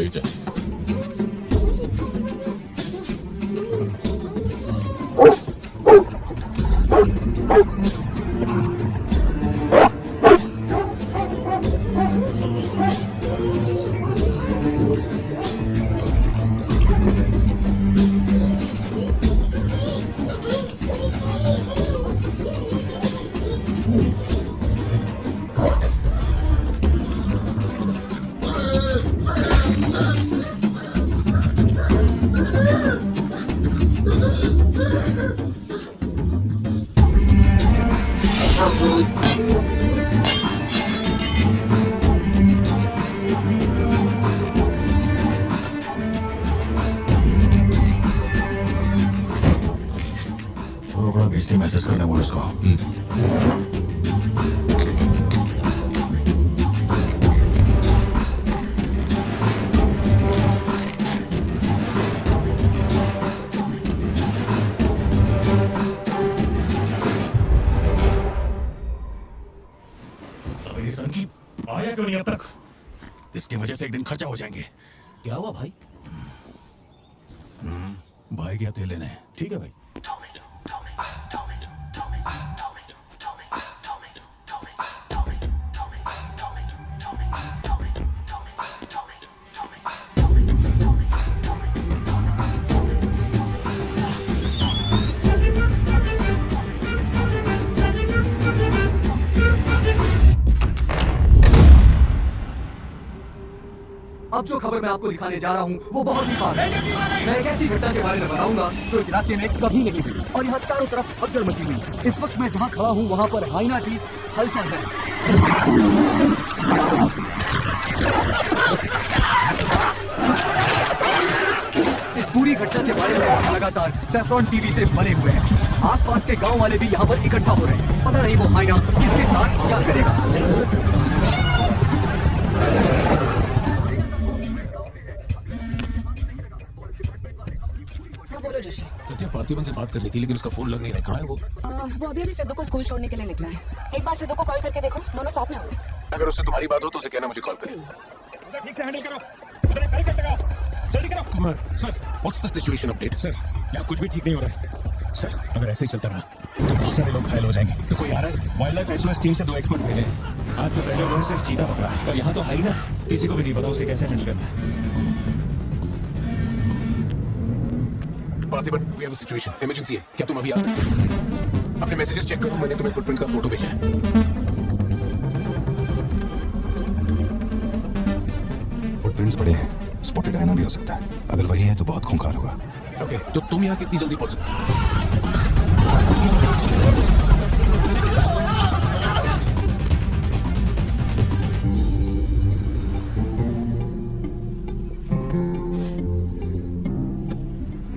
ठीक है। भेज के मैसेज करने बोल उसको। अबे सन की आया क्यों नहीं अब तक? इसकी वजह से एक दिन खर्चा हो जाएंगे। क्या हुआ भाई? भाई क्या तेल लेने? ठीक है भाई। अब जो खबर मैं आपको दिखाने जा रहा हूँ वो बहुत ही खास है। मैं एक ऐसी घटना के बारे में बताऊंगा जो इस इलाके में कभी नहीं हुई और यहाँ चारों तरफ भगदड़ मची हुई। इस वक्त मैं जहाँ खड़ा हूँ वहाँ पर हाइना की हलचल है। इस पूरी घटना के बारे में लगातार सैफ्रॉन टीवी से बने हुए हैं। आसपास के गांव वाले भी यहाँ पर इकट्ठा हो रहे हैं। पता नहीं वो हाइना किसके साथ क्या करेगा। सत्या पार्थिवन से बात कर रही थी लेकिन उसका फोन लग नहीं रहा। कहाँ है वो? वो अभी सिद्धू को स्कूल छोड़ने के लिए निकला है। एक बार सिद्धू को कॉल करके देखो, दोनों साथ में होंगे। अगर उससे तुम्हारी बात हो तो उसे कहना मुझे कॉल करे। ठीक से हैंडल करो। उधर एक बैरिकेड लगाओ। जल्दी करो। Kumar sir, what's the situation update? Sir यहाँ कुछ भी ठीक नहीं हो रहा है। सर अगर ऐसे ही चलता रहा तो बहुत सारे लोग घायल हो जाएंगे। तो कोई आ रहा है? वाइल्ड लाइफ एसओएस टीम से 2 एक्सपर्ट भेजे। आज से पहले उन्होंने सिर्फ चीता पकड़ा है और यहाँ तो है ही ना, किसी को भी नहीं पता उसे कैसे हैंडल करना है। Parthivan, we have a situation, emergency है। क्या तुम अभी आ सकते हो? अपने मैसेजेस चेक करो, मैंने तुम्हें फुटप्रिंट का फोटो भेजा है। फुटप्रिंट्स पड़े हैं, स्पॉटेड हाइना भी हो सकता है। अगर वही है तो बहुत खूंखार होगा। ओके, तो तुम यहाँ कितनी जल्दी पहुंच सकते हो?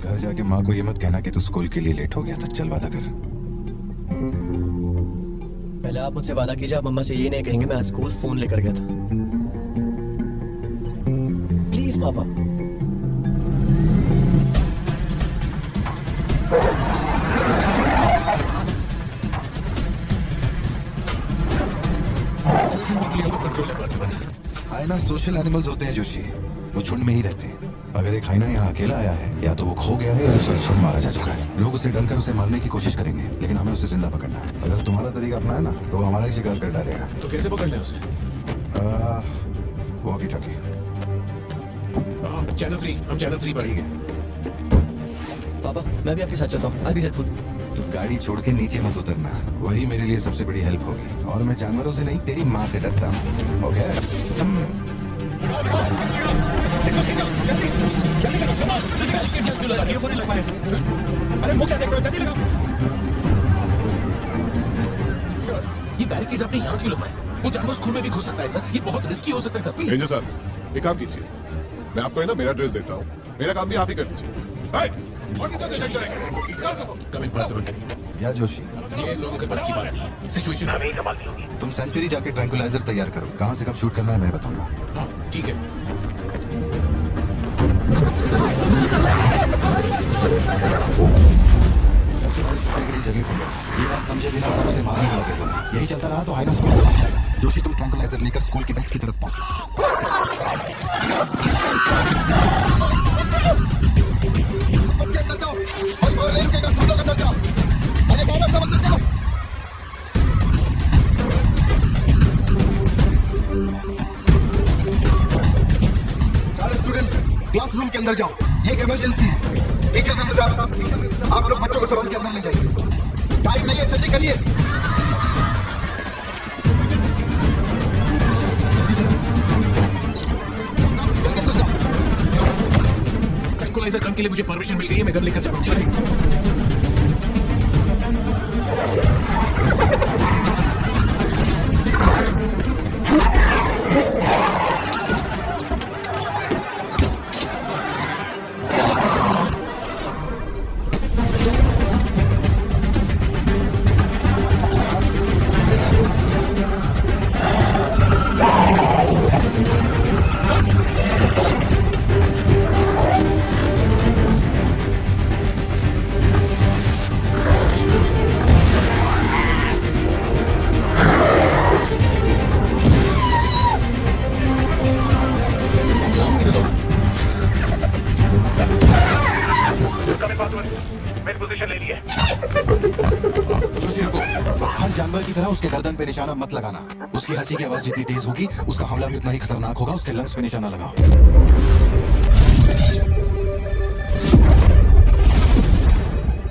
घर जाके माँ को ये मत कहना कि तू स्कूल के लिए लेट हो गया था। चल वादा कर। पहले आप मुझसे वादा कीजिए, आप मम्मा से ये नहीं कहेंगे मैं आज स्कूल फोन लेकर गया था। प्लीज पापा। कंट्रोल है पार्थिवन। हाइना सोशल एनिमल्स होते हैं जोशी, वो झुंड में ही रहते हैं। अगर एक हाइना यहाँ अकेला आया है या तो वो खो गया है या उसे झुंड मारा जा चुका है। लोग उसे डर कर उसे मारने की कोशिश करेंगे लेकिन हमें उसे जिंदा पकड़ना है। अगर तुम्हारा तरीका अपनाया ना तो वो हमारा ही शिकार कर डालेगा। तो कैसे पकड़ ले उसे? Walkie talkie. चैनल 3, हम चैनल 3 पर ही गए। पापा मैं भी आपके साथ चलता हूँ। आई बी हेल्पफुल। तो गाड़ी छोड़ के नीचे मत उतरना, वही मेरे लिए सबसे बड़ी हेल्प होगी। और मैं जानवरों से नहीं तेरी माँ से डरता हूँ। ओके? अरे मुंह क्या देख रहे हो? जल्दी लगाओ। सर, ये बैरिकेड्स आपने यहाँ क्यों लगवाए? वो जानवर स्कूल में भी घुस सकता है सर। ये बहुत रिस्की हो सकता है सर। प्लीज रेंजर सर, एक काम कीजिए, मैं आपको है ना मेरा ड्रेस देता हूँ। मेरा काम भी आप ही कर लीजिए। कम इन पार्थिवन। या जोशी, ये लोगों के पास की बात नहीं। सिचुएशन हमें ही संभालनी होगी। तुम सेंचुरी जाके ट्रैंकुलाइजर तैयार करो। कहाँ से कब शूट करना है मैं बताऊंगा। हाँ ठीक है। जगह ये बात समझे बिना सबसे मारने लगेगा। यही चलता रहा तो हाइना स्कूल जोशी तुम ट्रैंकुलाइजर लेकर स्कूल के वेस्ट की तरफ पहुंचो। बच्चे अंदर जाओ, कोई बाहर नहीं रुकेगा, सब लोग अंदर जाओ। मैंने कहा ना, सब अंदर जाओ। सारे स्टूडेंट्स क्लासरूम के अंदर जाओ, ये एक इमरजेंसी है। टीचर्स अंदर जाओ, आप लोग बच्चों को संभाल के अंदर ले जाइए। टाइम नहीं है, जल्दी करिए। ट्रैंकुलाइजर गन के लिए मुझे परमिशन मिल गई है, मैं गन लेकर जा रहा हूँ। उसके गर्दन पे निशाना मत लगाना। उसकी हंसी की आवाज जितनी तेज होगी, उसका हमला भी उतना ही खतरनाक होगा। उसके लंग्स पे निशाना लगाओ।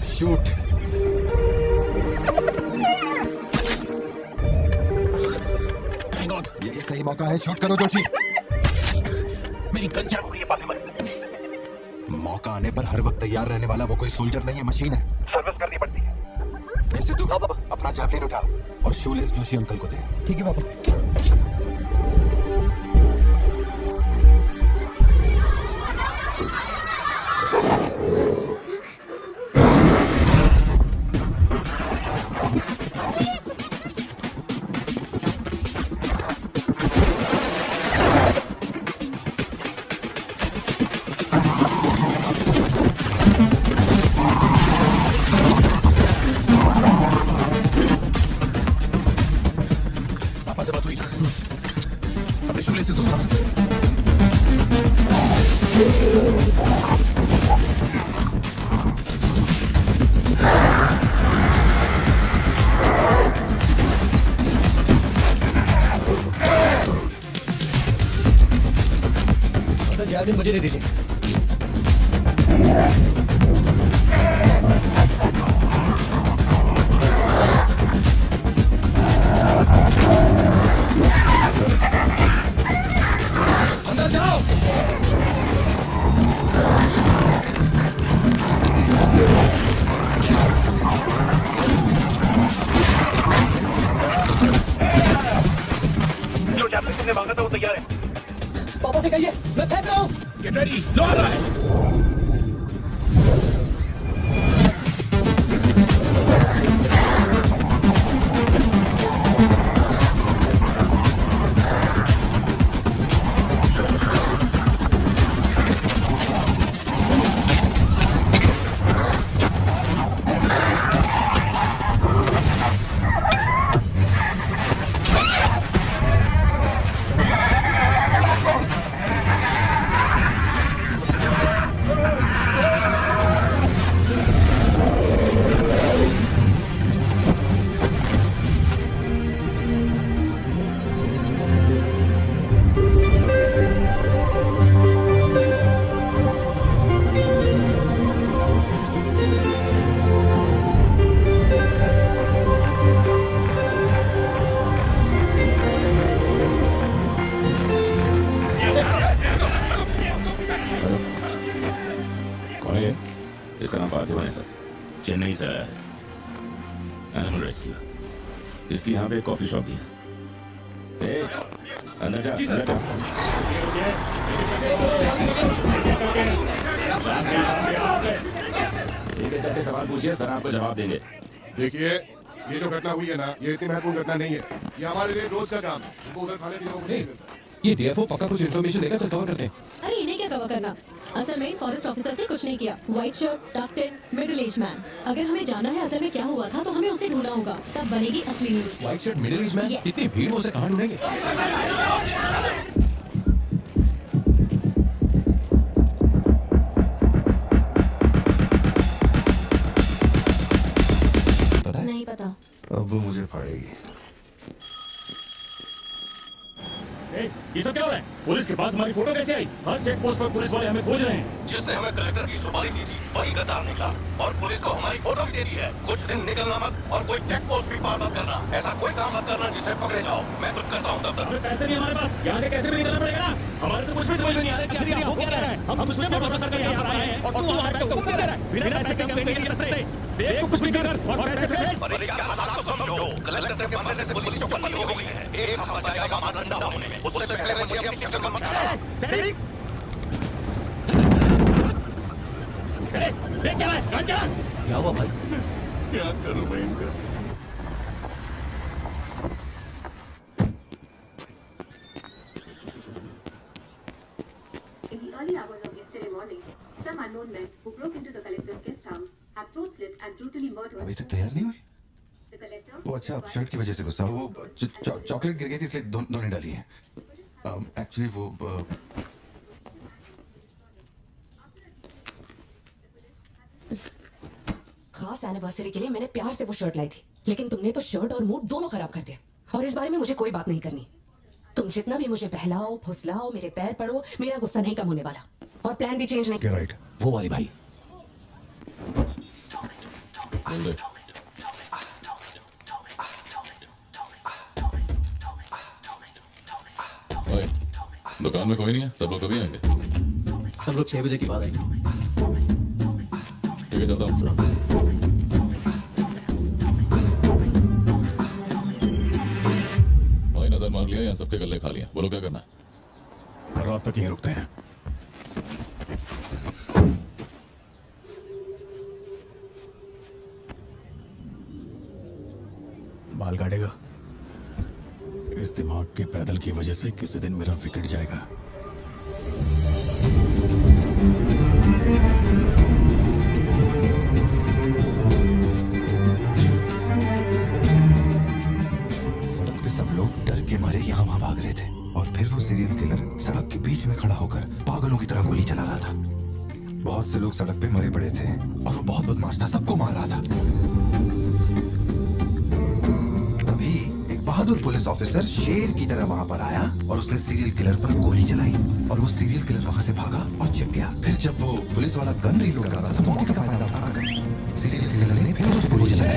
शूट। हैंग ऑन, यही सही मौका है, शूट करो जोशी। मेरी गन चालू हुई है पासिबल। मौका आने पर हर वक्त तैयार रहने वाला वो कोई सोल्जर नहीं है, मशीन है। सर्विस करनी पड़ती है। सिद्धू, अपना जैवलिन उठा और शूलेस जोशी अंकल को दे। ठीक है पापा। जैवलिन मुझे दे दीजिए। अंदर जाओ। जो जैवलिन तुमने मांगा था वो तैयार है। पापा से कहिए मैं फेंक रहा हूँ। गेट रेडी, लो आ रहा है। इसका नाम पार्थिव है सर, चेन्नई से आया है, एनिमल रेस्क्यू। इसकी यहाँ पे एक कॉफी शॉप भी है। अंदर जा, अंदर जा। एक एक करके सवाल पूछिए, सर आपको जवाब देंगे। देखिए, ये जो घटना हुई है ना, ये इतनी महत्वपूर्ण घटना नहीं है। ये हमारे लिए रोज का काम है। उधर खाने पीने को कुछ नहीं मिलता। ये डीएफओ पक्का कुछ इन्फॉर्मेशन देगा, चल कवर करते हैं। अरे इन्हें क्या कवर करना? असल में फॉरेस्ट ऑफिसर्स ने कुछ नहीं किया। व्हाइट शर्ट, टक्ड इन, मिडिल एज मैन। अगर हमें जाना है असल में क्या हुआ था तो हमें उसे ढूंढना होगा, तब बनेगी असली news. White shirt middle age man, Yes. इतनी भीड़ में उसे कहाँ ढूंढेंगे? पता है? नहीं पता। अब वो मुझे फाड़ेगी। ये सब क्या हो रहा है? पुलिस के पास हमारी फोटो कैसे आई? हर चेक पोस्ट पर पुलिस वाले हमें खोज रहे हैं। जिसने हमें कलेक्टर की सुपारी दी थी वही गद्दार निकला और पुलिस को हमारी फोटो भी दे दी है। कुछ दिन निकलना मत और कोई चेक पोस्ट भी पार मत करना। ऐसा कोई काम मत करना जिससे पकड़े जाओ। मैं कुछ करता हूँ तब तक। पैसे नहीं हमारे पास, यहाँ से कैसे भी निकलना पड़ेगा ना? हमारे तो कुछ भी समझ में नहीं आ रहा है कि हो क्या रहा है। हम तुझे भरोसा करके यहाँ पर आए हैं और तू हमारे को हुक्म दे रहा है। बिना पैसे के हम कहीं नहीं जा सकते। देख तो कुछ भी कर और पैसे से अरे यार हालात को समझो। कलेक्टर के मरने से पुलिस चौकन्नी हो गई है। एक हफ्ता जाएगा हमारा ठंडा होने में। उससे पहले मुझे अपनी शिक्षा का मत क्या हुआ भाई? क्या करूं मैं इनका? In the early hours of yesterday morning, some unknown men who broke into the collector's guest house have throat slit and brutally murdered अभी तक तैयार नहीं हुई? the collector. वो अच्छा शर्ट की वजह से गुस्सा, वो चॉकलेट गिर गई थी इसलिए दोनों डाली है। एक्चुअली वो खास एनिवर्सरी के लिए मैंने प्यार से वो शर्ट लाई थी, लेकिन तुमने तो शर्ट और मूड दोनों खराब कर दिया। और इस बारे में मुझे कोई बात नहीं करनी। तुम जितना भी मुझे बहलाओ फुसलाओ, मेरे पैर पड़ो, मेरा गुस्सा नहीं कम होने वाला और प्लान भी चेंज नहीं। राइट, वो वाली भाई। दुकान में कोई नहीं है, सब लोग कभी आएंगे? सब लोग 6 बजे की बात है। ठीक है, चलता हूँ। भाई नजर मार लिया, यहाँ सबके गले खा लिया। बोलो क्या करना है? रात तक यहीं रुकते हैं। बाल काटेगा? इस दिमाग के पैदल की वजह से किसी दिन मेरा विकेट जाएगा। सड़क पे सब लोग डर के मारे यहाँ वहाँ भाग रहे थे और फिर वो सीरियल किलर सड़क के बीच में खड़ा होकर पागलों की तरह गोली चला रहा था। बहुत से लोग सड़क पे मरे पड़े थे और वो बहुत बदमाश था, सबको मार रहा था। तभी एक बहादुर पुलिस ऑफिसर शेर की तरह वहां पर आया और उसने सीरियल किलर पर गोली चलाई और वो सीरियल किलर वहां से भागा और छिप गया। फिर जब वो पुलिस वाला गन रीलोड कर रहा था तो मौके का फायदा उठाकर सीरियल किलर ने फिर उसे गोली चलाई।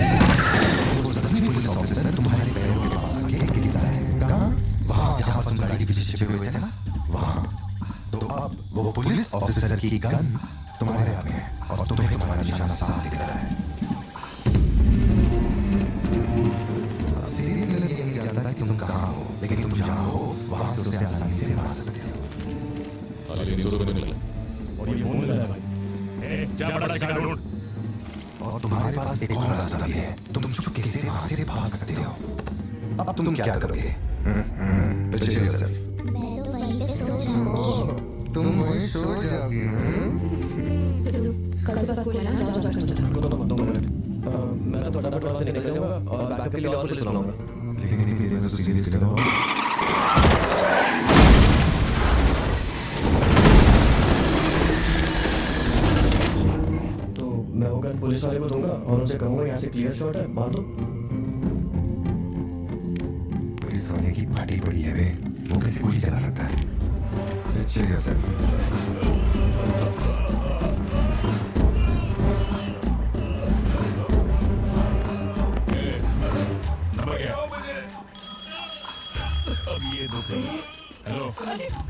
वो जख्मी पुलिस ऑफिसर तुम्हारे पैरों के पास आके गिरता है। कहाँ? वहाँ जहाँ तुम गाड़ी के पीछे छिपे हुए थे ना, वहाँ। तो अब वो पुलिस ऑफिसर की गन तुम्हारे हाथ में है और तुम्हें तुम्हारा निशाना साफ दिख रहा है। जानता कि तुम कहाँ हो, लेकिन तुम जहाँ हो वहाँ से उसे आसानी से मार सकते हो। हालांकि 300 रुपये मिला और ये फोन लगाया भाई। जा बड़ा शिकार ढूंढ। और तुम्हारे पास एक और रास्ता भी है, तुम चुपके से वहाँ से भाग सकते हो। अब तुम क्या करोगे? पीछे चलो सर। मैं तो वहीं पे सो जाऊंगी। तुम वहीं सो जाओगी? सिद्धू, कल सुबह स्कूल है ना, जाओ कर सकते हो। 2 मिनट। मैं तो फटाफट वहाँ से निकल जाऊंगा और बैकअप के लिए और पुलिस बुलाऊंगा। लेकिन इतनी देर में तो सीरियल किलर हो। तो मैं वो गन पुलिस वाले को दूंगा और उनसे कहूंगा यहाँ से क्लियर शॉट है, मार दो। पुलिस वाले की पार्टी पड़ी है बे, वो कैसे गोली चला सकता है? चलिए सर। हेलो,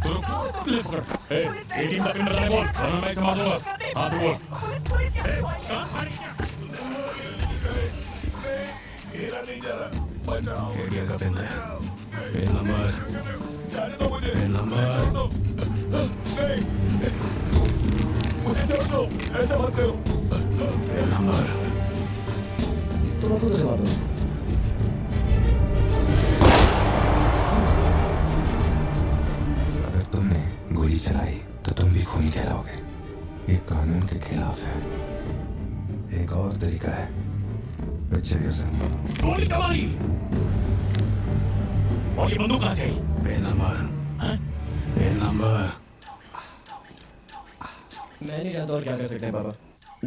तो रुक, ले पकड़। ए, 18 का पिन बताने बोल, वरना मैं इसे मार दूंगा। हाँ, तू बोल। घेरा नहीं जा रहा, बचाओ। एरिया का पिन है। Pin number. जाने दो मुझे। Pin number. नहीं, मुझे छोड़ दो, ऐसा मत करो। Pin number. तुम खुद से मार दो। तुमने गोली चलाई तो तुम भी खूनी कहलाओगे। ये कानून के खिलाफ है। एक और तरीका है, बच्चे के संग गोली कमारी और ये बंदूक कहां से आई? Pen number, pen number. मैं नहीं जानता और क्या कर सकते हैं पापा।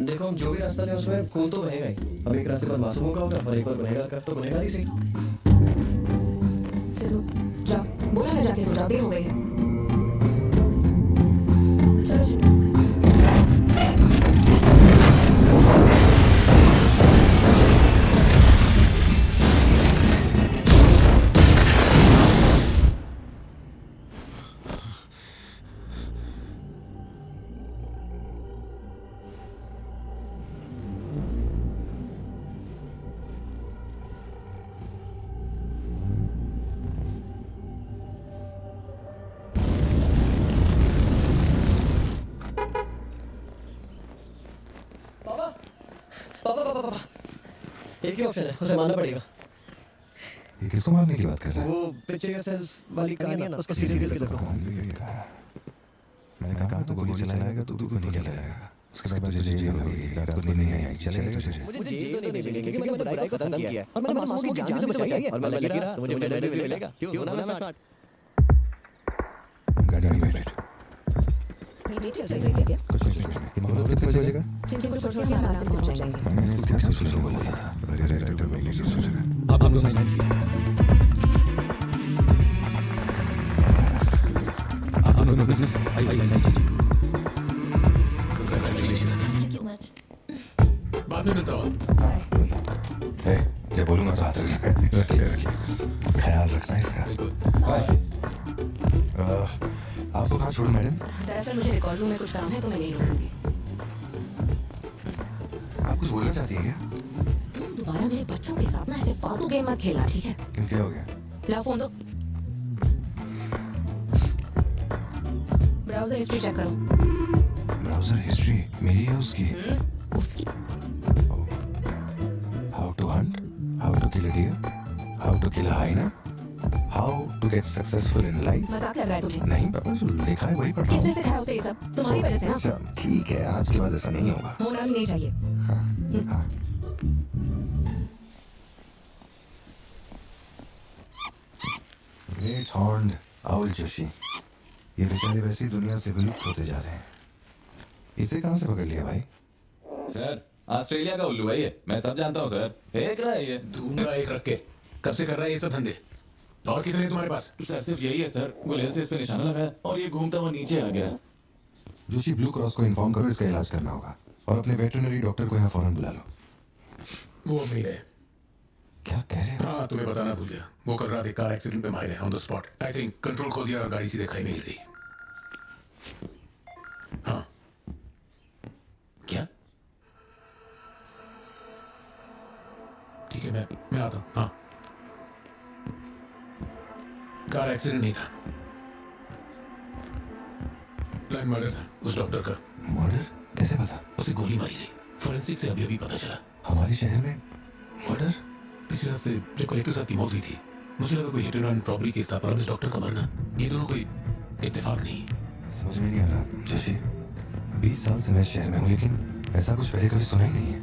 देखो हम जो भी रास्ता लें उसमें खून तो बहेगा ही। अब एक रास्ते पर मासूमों का होगा और एक पर गुनहगार का, तो गुनहगार ही सही। सिद्धू जाओ, बोला ना जाके सो जाओ, देर हो गई है। चलो चिन्नू। एक ही ऑप्शन है, उसे मारना पड़ेगा। ये किसको मारने की बात कर रहा है? वो पिक्चर सेल्फ वाली कहानी है ना, उसको सीधे किल करो। मैंने कहा तो गोली चलाएगा तो तू को नहीं चलाएगा। उसके बाद तुझे जेल होगी, रात को नींद नहीं आएगी, चलेगा तुझे? मुझे जेल तो नहीं मिलेगी क्योंकि मैंने बुराई को खत्म किया है और मैंने मासूमों की जान भी तो बचाई है और मैं लगी रहा तो मुझे डर भी मिलेगा। क्यों ना मैं स्मार्ट? गाड़ी में बैठ। मीटिंग चल रही थी क्या? कुछ नहीं। ये मामला कितने बजे होगा? चिंटू को छोड़ के हम आराम से पहुंच जाएंगे। मैंने इसको क्या सोच बोला था? अरे डायरेक्टर भाई ने सोचा। अब हमने साइन किया। अब हमने बिजनेस आई साइन किया। बाद में मिलता हूँ। जब बोलूंगा तो हाथ रखना, ख्याल रखना इसका। आपको कहाँ छोड़ूं मैडम? दरअसल मुझे रिकॉर्ड रूम में कुछ काम है तो मैं यहीं रुकूंगी। आप कुछ बोलना चाहती हैं क्या? तुम दोबारा मेरे बच्चों के साथ ना ऐसे फालतू गेम मत खेलना, ठीक है? क्यों, क्या हो गया? लाओ फोन दो। ब्राउजर हिस्ट्री चेक करो। ब्राउजर हिस्ट्री मेरी है उसकी? उसकी? How to hunt, how to kill a deer, how to kill a hyena, how to get successful in life. मजाक लग रहा है तुम्हें? नहीं पापा, जो लिखा है वही पढ़ रहा हूँ। किसने सिखाया उसे ये सब? तुम्हारी वजह से ना? अच्छा ठीक है, आज के बाद ऐसा नहीं होगा। होना भी नहीं चाहिए। हाँ। ग्रेट हॉर्न्ड आउल जोशी, ये बेचारे वैसी दुनिया से विलुप्त होते जा रहे हैं। इसे कहाँ से पकड़ लिया भाई? सर ऑस्ट्रेलिया का उल्लू भाई है, मैं सब जानता हूँ सर। फेंक रहा है ये। दूंगा एक रख के। कब से कर रहा है ये सब धंधे? और कितने तुम्हारे पास? सर सिर्फ यही है सर, गुलेल से इस पे निशाना लगा है और ये घूमता हुआ नीचे आ गया। जोशी ब्लू क्रॉस को इन्फॉर्म करो, इसका इलाज करना होगा और अपने वेटरनरी डॉक्टर को यहाँ फौरन बुला लो। वो अब नहीं रहे। क्या कह रहे हो? हाँ तुम्हें बताना भूल गया, वो कल रात एक कार एक्सीडेंट में मारे गए on the spot. I think control खो दिया और गाड़ी सीधे खाई में गिर गई। हाँ क्या? ठीक है मैं आता हूँ। हाँ कार एक्सीडेंट नहीं था, प्लान मर्डर था उस डॉक्टर का। मर्डर? कैसे पता? उसे गोली मारी गई, फोरेंसिक से अभी अभी पता चला। हमारे शहर में मर्डर? पिछले हफ्ते जो कलेक्टर साहब की मौत हुई थी, मुझे लगा कोई hit and run robbery case था, पर अब इस डॉक्टर का मरना, ये दोनों कोई इत्तेफाक नहीं। समझ में नहीं आ रहा जोशी। 20 साल से मैं शहर में हूँ लेकिन ऐसा कुछ पहले कभी सुना ही नहीं है।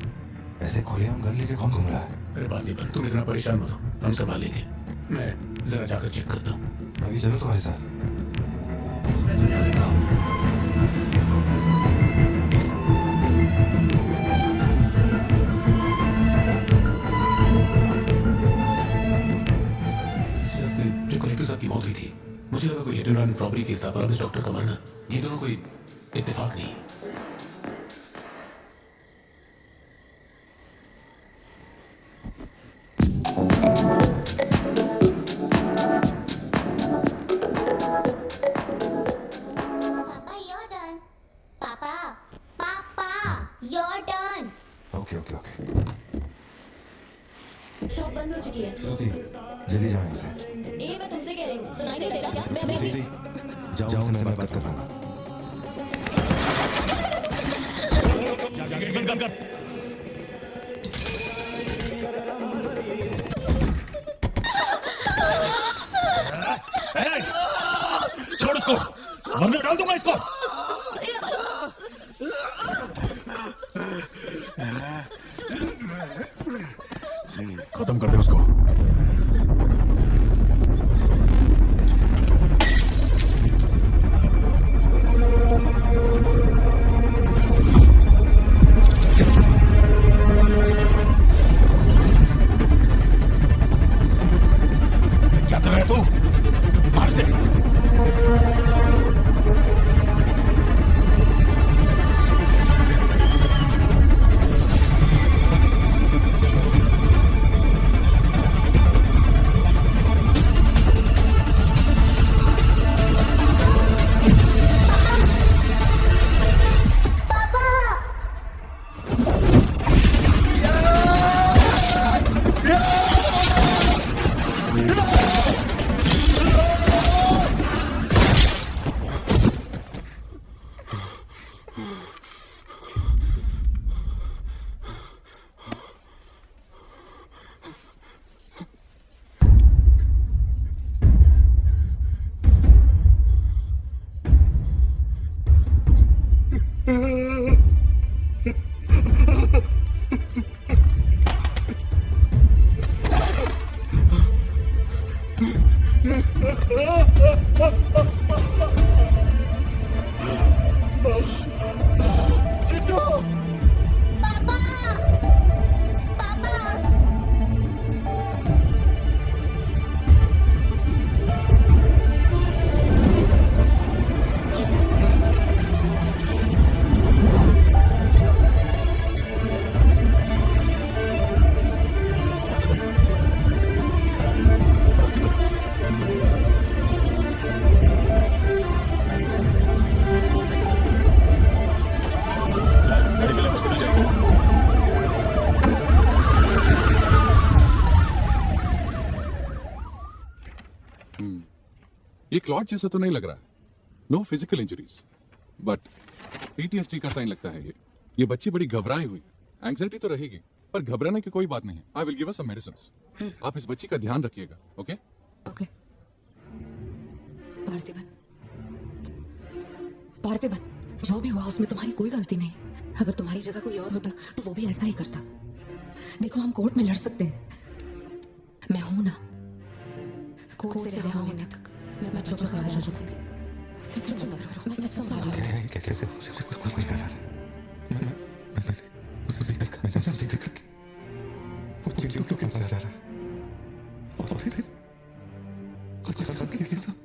ऐसे खुलेआम गन लेके कौन घूम रहा है? अरे पार्थिबन तुम इतना परेशान मत हो, हम संभाल लेंगे। मैं जरा जाकर चेक करता हूँ। मैं भी चलूँ तुम्हारे साथ? पिछले हफ्ते जो कलेक्टर साहब की मौत हुई थी, मुझे लगा कोई hit and run robbery case था, पर अब इस डॉक्टर का मरना, ये दोनों कोई इत्तेफाक नहीं। शॉप बंद हो चुकी है। श्रुति जल्दी जाओ यहाँ से। ये मैं तुमसे कह रही हूँ, सुनाई नहीं देता क्या? मैं श्रुति जाओ, उनसे मैं बात कर रहा हूँ। गेट बंद कर। छोड़ उसको, वरना डाल दूंगा इसको। तू मार से। ये क्लॉट जैसा तो नहीं लग रहा है। No physical injuries, but PTSD का साइन लगता है ये बच्ची बड़ी घबराई हुई। एंग्जाइटी तो रहेगी, पर घबराने की कोई बात नहीं है। I will give her some medicine. आप इस बच्ची का ध्यान रखिएगा। Okay okay. पार्थिबन, पार्थिबन, जो भी हुआ उसमें तुम्हारी कोई गलती नहीं। अगर तुम्हारी जगह कोई और होता तो वो भी ऐसा ही करता। देखो, हम कोर्ट में लड़ सकते हैं, मैं हूं ना। कोर्ट से रिहा होने तक मैं बच्चों का ख्याल रखूंगी। फिक्र मत करो, मैं सब संभाल लूंगी। कैसे समझ नहीं आ रहा। मैंने उसे देखा कि वो चिड़ियों के पास जा रहा है और फिर अचानक कैसे सब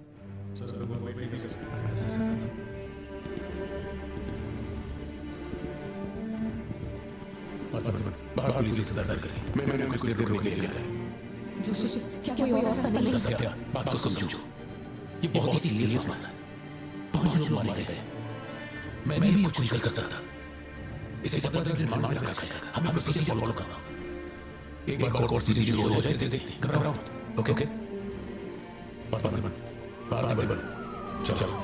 बाहर पुलिस इंतजार करें। मैंने कुछ देर रोकने के लिए आया। जोशी, क्या कोई और रास्ता नहीं? सत्या, बात को समझो। ये बहुत ही सीरियस मामला है। 5 लोग मारे गए। मैं भी कुछ नहीं कर सकता था। इसे 17 दिन रिमांड में रखा जाएगा। हमें प्रोसीजर फॉलो करना होगा। एक बार कोर्ट सीजन शुरू हो जाए, देखते घबराओ मत। ओके? पार्थिबन, चलो।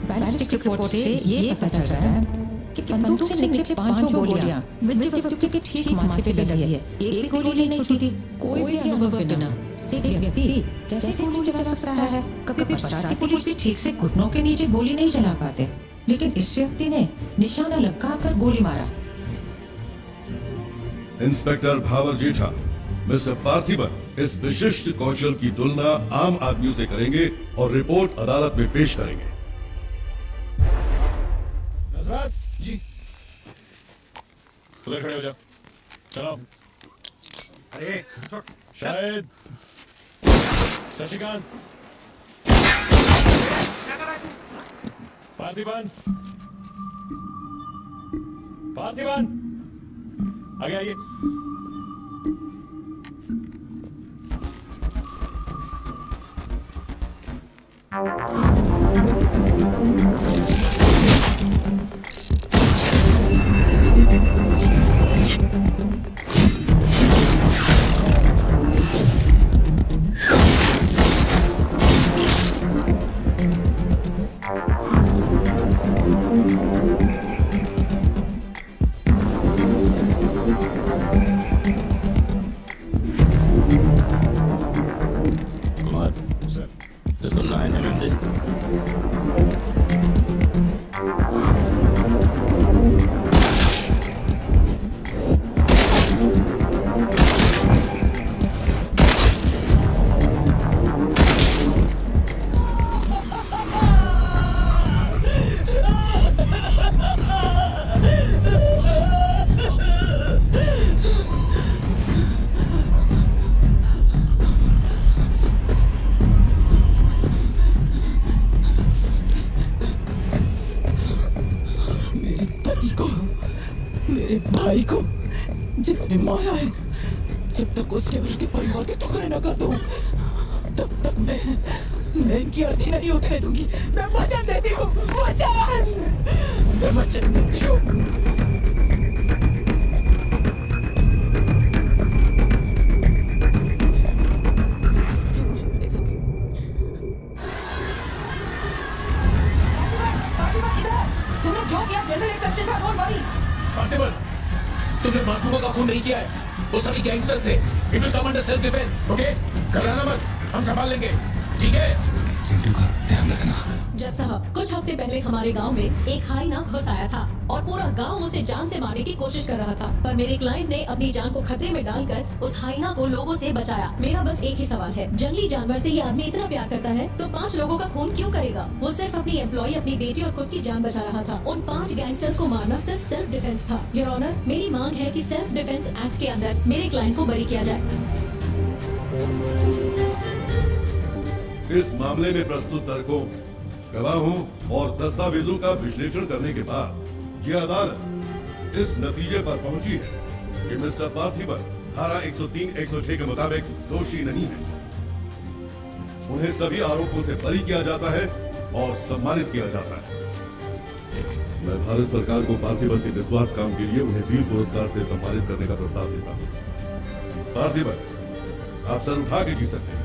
बैलिस्टिक रिपोर्ट से ये पता चल रहा है कि बंदूक से निकले 5 गोलियां मृत्यु व्यक्ति के ठीक माथे पे लगी है। एक भी गोली नहीं छूटी। कोई भी अनुभव बिना एक व्यक्ति कैसे गोली चला सकता है? कभी बरसाती पुलिस भी ठीक से घुटनों के नीचे गोली नहीं चला पाते, लेकिन इस व्यक्ति ने निशाना लगाकर गोली मारा। इंस्पेक्टर भावर जेठा, मिस्टर पार्थिबन इस विशिष्ट कौशल की तुलना आम आदमियों से करेंगे और रिपोर्ट अदालत में पेश करेंगे। नजरत जी, उधर खड़े हो जाओ। चलो। अरे शायद शशिकांत, पार्थिबन, पार्थिबन, आगे आइए। मेरे भाई को जिसने मारा है, जब तक उसके और उसके परिवार के टुकड़े न कर दूं, तब तक मैं इनकी अर्थी नहीं उठने दूंगी। मैं वचन देती हूँ, वचन! मैं वचन देती हूँ। तुमने जो किया जनरल एक्सेप्शन था, डोंट वरी। पार्थिबन, तुमने मासूमों का खून नहीं किया है, वो सभी गैंगस्टर्स थे। It will come under self defence, okay? घबराना मत, हम संभाल लेंगे, ठीक है? चिंटू का ध्यान रखना। जज साहब, कुछ हफ्ते पहले हमारे गांव में एक हाइना घुस आया था और पूरा गांव उसे जान से मारने की कोशिश कर रहा था, पर मेरे क्लाइंट ने अपनी जान को खतरे में डालकर उस हाइना को लोगों से बचाया। मेरा बस एक ही सवाल है, जंगली जानवर से ये आदमी इतना प्यार करता है तो 5 लोगों का खून क्यों करेगा? वो सिर्फ अपनी एम्प्लॉय, अपनी बेटी और खुद की जान बचा रहा था। उन 5 गैंगस्टर्स को मारना सिर्फ सेल्फ डिफेंस था। योर ऑनर, मेरी मांग है कि सेल्फ डिफेंस एक्ट के अंदर मेरे क्लाइंट को बरी किया जाए। इस मामले में प्रस्तुत तर्कों, गवाहों और दस्तावेजों का विश्लेषण करने के बाद यह अदालत इस नतीजे पर पहुंची है कि मिस्टर पार्थिबन धारा 103-106 के मुताबिक दोषी नहीं है। उन्हें सभी आरोपों से बरी किया जाता है और सम्मानित किया जाता है। मैं भारत सरकार को पार्थिबन के निस्वार्थ काम के लिए उन्हें वीर पुरस्कार से सम्मानित करने का प्रस्ताव देता हूँ। पार्थिबन, आप सर उठा के जी सकते हैं।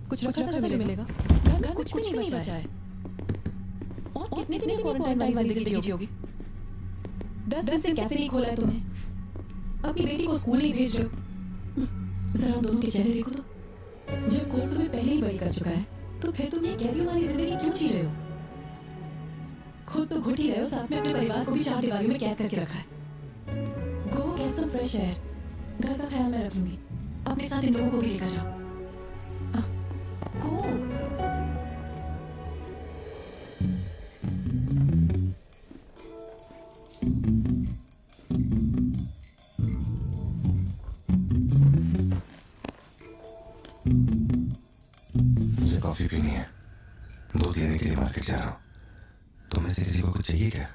कुछ रखा था जो मिलेगा? घर कुछ भी नहीं बचा है। और कितने दिन क्वारंटाइन वाली जिंदगी होगी? 10 दिन से कैफे नहीं खोला है तुमने। अपनी बेटी को स्कूल नहीं भेज रहे हो। जरा दोनों के चेहरे देखो तो। जब कोर्ट तुम्हें पहले ही बरी कर चुका है, तो फिर तुम ये कैदियों वाली जिंदगी क्यों जी रहे हो? खुद तो घुट ही रहे हो, साथ में अपने परिवार को भी 4 दीवारों में कैद करके रखा है। Go get some fresh air. घर का ख्याल मैं रख लूंगी। अपने साथ इन लोगों को भी लेकर जाओ। गो। मुझे कॉफी पीनी है, दूध लेने के लिए मार्केट जा रहा हूँ। तुम में से किसी को कुछ चाहिए क्या?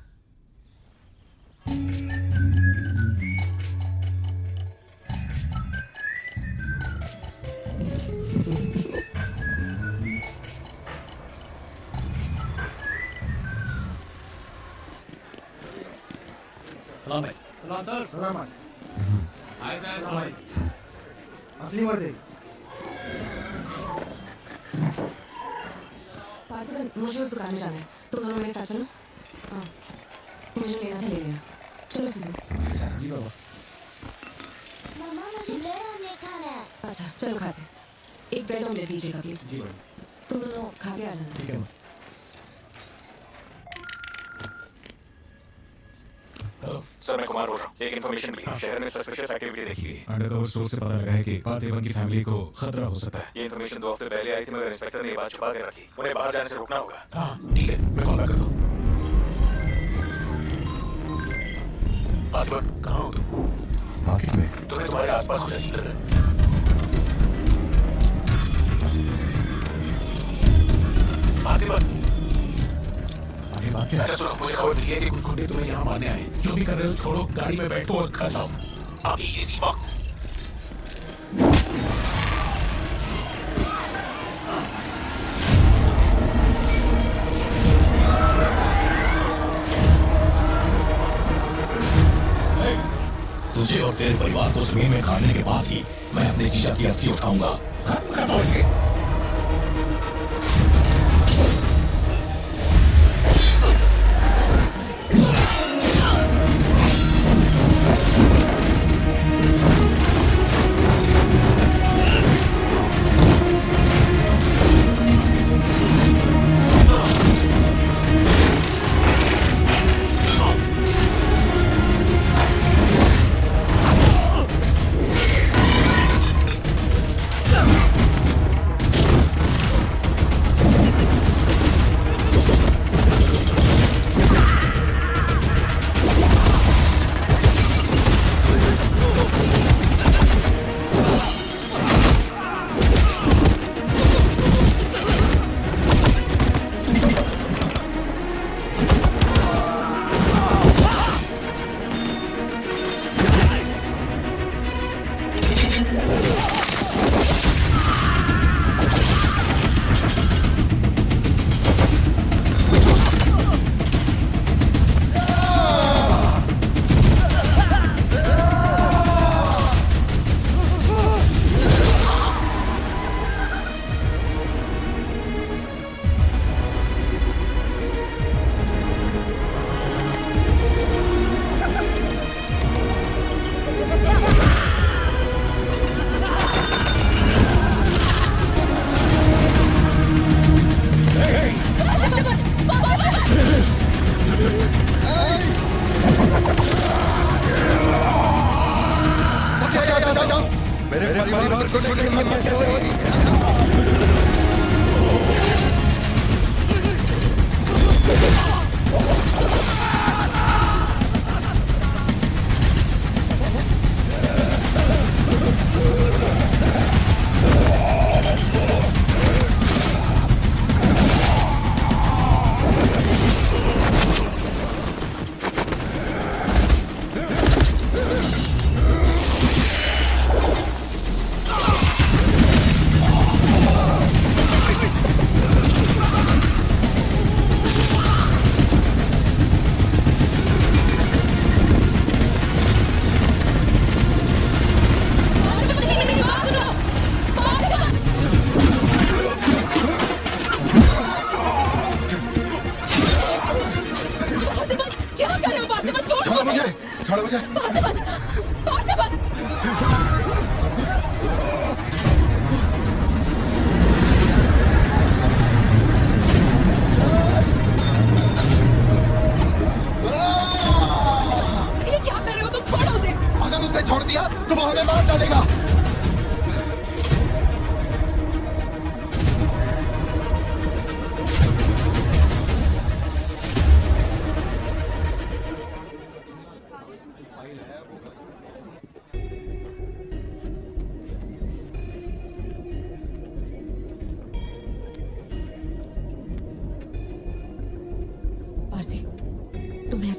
सलाम भाई। सलाम सर। सलाम भाई। Hi sir. भाई। असली मर्द है। पार्थिबन, मुझे उस दुकान में जाना है, तुम दोनों मेरे साथ चलो। हाँ, तुम्हें जो लेना था ले लेना। चलो सीधे। जी बाबा। मामा मुझे ब्रेड ऑमलेट खाना है। अच्छा चलो खाते। एक ब्रेड ऑमलेट दीजिएगा प्लीज। जी बाबा। तुम दोनों खा के आ जाना। ठीक है। सर, मैं कुमार बोल रहा हूँ। एक इन्फॉर्मेशन मिली, शहर में सस्पिशियस एक्टिविटी देखी गई। अंडरकवर सोर्स से पता लगा है कि पार्थिबन की फैमिली को खतरा हो सकता है। ये इन्फॉर्मेशन 2 हफ्ते पहले आई थी, मगर इंस्पेक्टर ने ये बात छुपा के रखी। उन्हें बाहर जाने से रोकना होगा। हाँ ठीक है, मैं कॉल बैक करता हूँ। पार्थिबन, कहाँ हो तुम? मार्केट में। तुम्हें तुम्हारे आसपास कुछ अजीब लग रहा है। पार्थिबन, अच्छा सुनो, मुझे खबर मिली है कि कुछ गुंडे तुम्हें यहाँ मारने आए। जो भी कर रहे हो छोड़ो, गाड़ी में बैठो और घर जाओ अभी इसी वक्त। तुझे और तेरे परिवार को जमीन में खाने के बाद ही मैं अपने जीजा की अर्थी उठाऊंगा। खत्म कर दो इसे।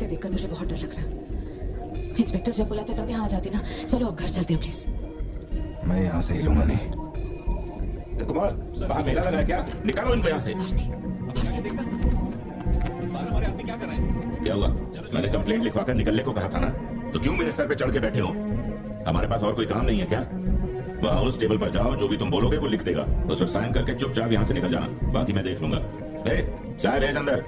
देखकर मुझे बहुत डर लग रहा है। इंस्पेक्टर जब बुलाते तब यहाँ आ जाते ना। चलो अब घर चलते हैं प्लीज। मैं यहाँ से हिलूंगा नहीं। कुमार, बाहर मेला लगा है क्या? निकालो इनको यहाँ से। क्या कर रहे हैं? क्या हुआ? मैंने कंप्लेंट लिखवाकर निकलने को कहा था ना, तो क्यों मेरे सर पे चढ़ के बैठे हो? हमारे पास और कोई काम नहीं है क्या? वहाँ उस टेबल पर जाओ, जो भी तुम बोलोगे वो लिख देगा। उस पर साइन करके चुपचाप यहाँ से निकल जाना, बाकी मैं देख लूंगा। चाय भेज अंदर।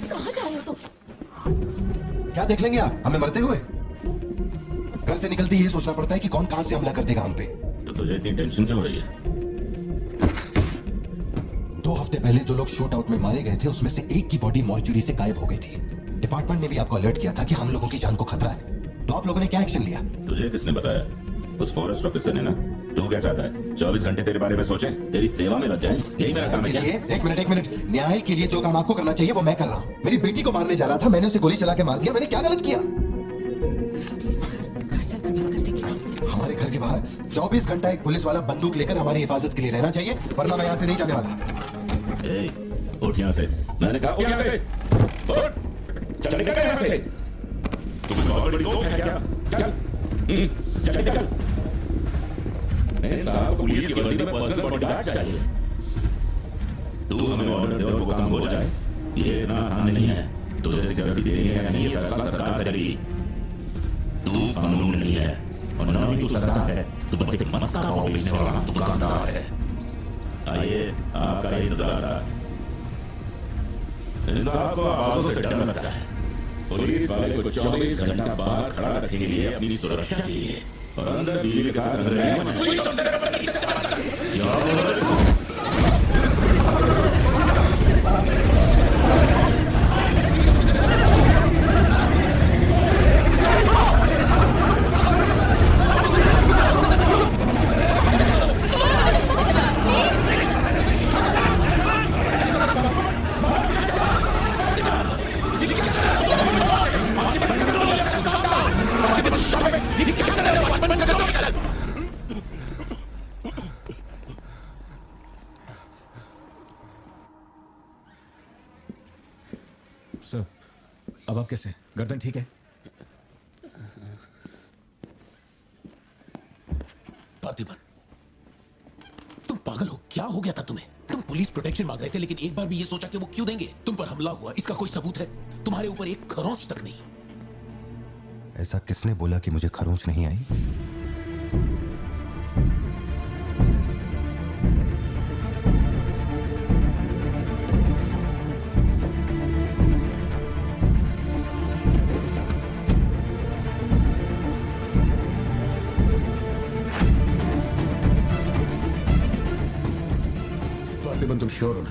कहाँ जा रहे हो तुम? क्या देख लेंगे आप हमें मरते हुए? घर से निकलते ये सोचना पड़ता है कि कौन कहां से हमला कर देगा हम पे। तो तुझे इतनी टेंशन क्यों हो रही है? 2 हफ्ते पहले जो लोग शूट आउट में मारे गए थे उसमें से एक की बॉडी मॉर्चुरी से गायब हो गई थी। डिपार्टमेंट ने भी आपको अलर्ट किया था कि हम लोगों की जान को खतरा है, तो आप लोगों ने क्या एक्शन लिया? तुझे किसने बताया? उस फॉरेस्ट ऑफिसर ने ना। तू क्या चाहता है? 24 घंटे तेरे बारे में सोचे, तेरी सेवा में लग जाए, यही मेरा काम है क्या? एक मिनट। न्याय के लिए जो काम आपको करना चाहिए वो मैं कर रहा हूँ। मेरी बेटी को मारने जा रहा था, मैंने उसे गोली चला के मार दिया। मैंने क्या गलत किया? घर चलकर बात करते प्लीज। हमारे घर के बाहर 24 घंटा एक पुलिस वाला बंदूक लेकर हमारी हिफाजत के लिए रहना चाहिए, वरना मैं यहाँ से नहीं जाने वाला। उठ यहाँ से। मैंने कहा उठ यहाँ से। उठ। चल निकल यहाँ से। तू कोई बहुत बड़ी लोग है क्या? चल। चल निकल। नहीं साहब, पुलिस की वर्दी में पर्सनल बॉडीगार्ड चाहिए। तू हमें ऑर्डर दे और वो काम हो जाए, ये इतना आसान नहीं है। तुझे सिक्योरिटी देनी है या नहीं, ये फैसला सरकार करेगी। तू कानून नहीं है और ना ही तू सरकार है, तू बस एक मस्का पाव बेचने वाला दुकानदार है। आइए, आपका इंतजार था। इंसान को आवाजों से डर लगता है। पुलिस वाले को 24 घंटा बाहर खड़ा रखने के लिए अपनी सुरक्षा के लिए, और अंदर बीवी के साथ अंदर सर, अब आप कैसे? गर्दन ठीक है? पार्थिबन, तुम पागल हो? क्या हो गया था तुम्हें? तुम पुलिस प्रोटेक्शन मांग रहे थे, लेकिन एक बार भी ये सोचा कि वो क्यों देंगे? तुम पर हमला हुआ, इसका कोई सबूत है? तुम्हारे ऊपर एक खरोंच तक नहीं। ऐसा किसने बोला कि मुझे खरोंच नहीं आई? पार्थिबन, तुम श्योर हो ना?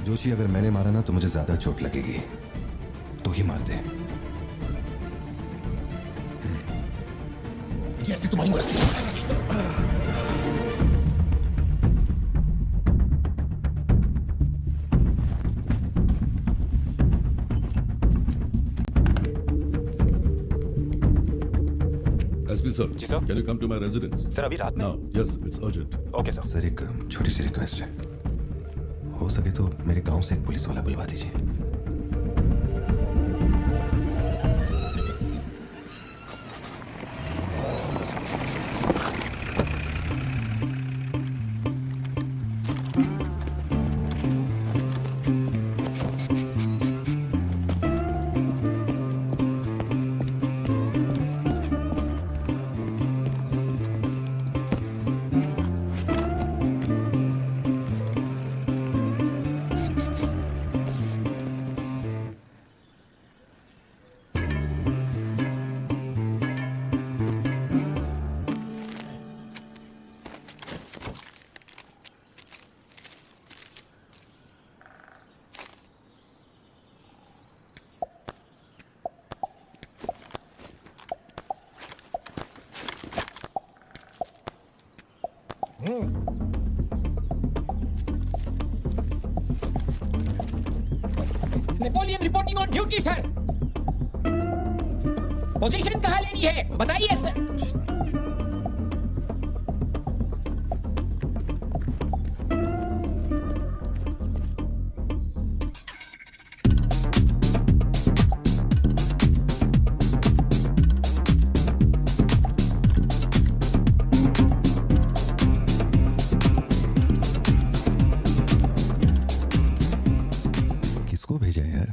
जोशी, अगर मैंने मारा ना तो मुझे ज्यादा चोट लगेगी, तो ही मार दे। जैसे तुम्हारी मर्जी। एसपी सर, जी sir, can you come to my residence? Sir, अभी रात में? Now, yes, it's urgent. Okay sir. Sir, एक छोटी सी रिक्वेस्ट है, हो सके तो मेरे गांव से एक पुलिस वाला बुलवा दीजिए। Napoleon reporting on duty sir. Position कहाँ लेनी है बताइए सर।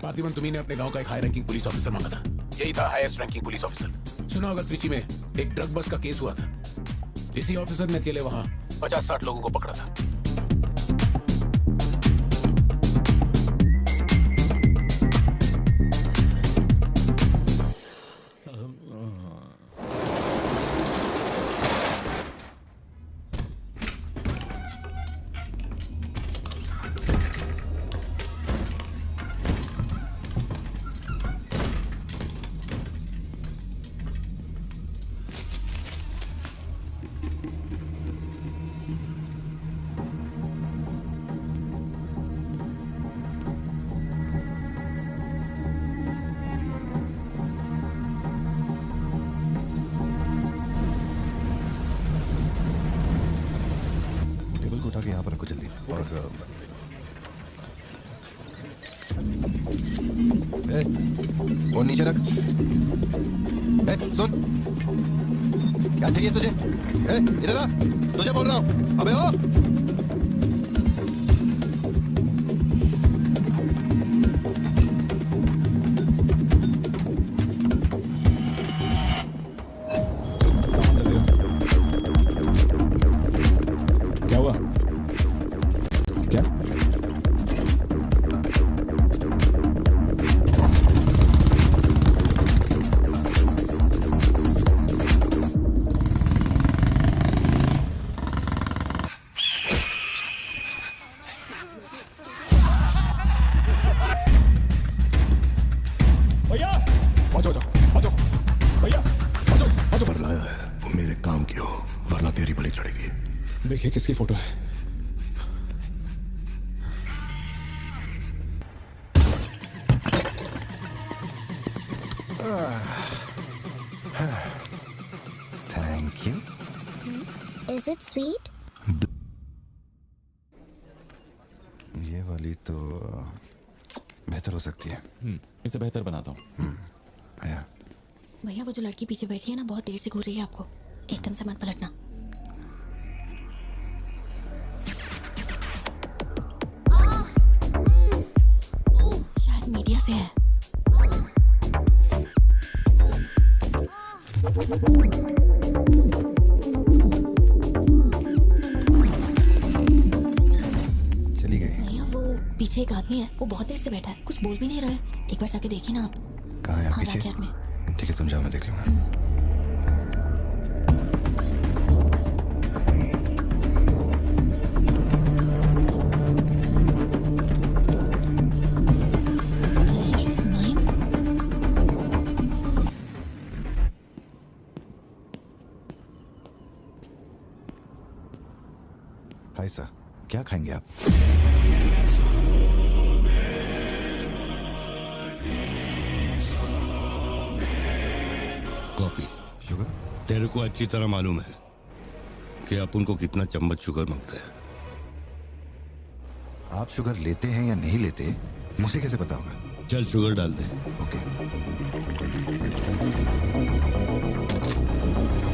पार्थिबन, तुम्ही ने अपने गांव का एक हाई रैंकिंग पुलिस ऑफिसर मांगा था। यही था हाईएस्ट रैंकिंग पुलिस ऑफिसर। सुना होगा त्रिची में एक ड्रग बस का केस हुआ था। इसी ऑफिसर ने अकेले वहां 50-60 लोगों को पकड़ा था। यहाँ पर रखो जल्दी। और फोन नीचे रख। सुन, क्या चाहिए तुझे? इधर आ, तुझे बोल रहा हूँ। अबे ओ, जाओ आ जाओ भैया आ जाओ पर लाया है वो मेरे काम की हो, वरना तेरी बलि चढ़ेगी। देखिए किसकी फोटो है। Thank you. Is it sweet? ये वाली तो बेहतर हो सकती है। इसे बेहतर बनाता हूँ। भैया वो जो लड़की पीछे बैठी है ना, बहुत देर से घूर रही है आपको, एकदम से मत पलटना। शायद मीडिया से है। चली गई। भैया वो पीछे एक आदमी है, वो बहुत देर से बैठा है, कुछ बोल भी नहीं रहा है। एक बार जाके देखिए ना आप। कहाँ है? हाँ, पीछे? बैकयार्ड में। ठीक है, तुम जाओ, मैं देख लूंगा। Pleasure is mine. Hi sir, क्या खाएंगे आप? कॉफी। शुगर? तेरे को अच्छी तरह मालूम है कि अपन को कितना चम्मच शुगर मांगता है। आप शुगर लेते हैं या नहीं लेते, मुझे कैसे पता होगा? चल शुगर डाल दे। ओके।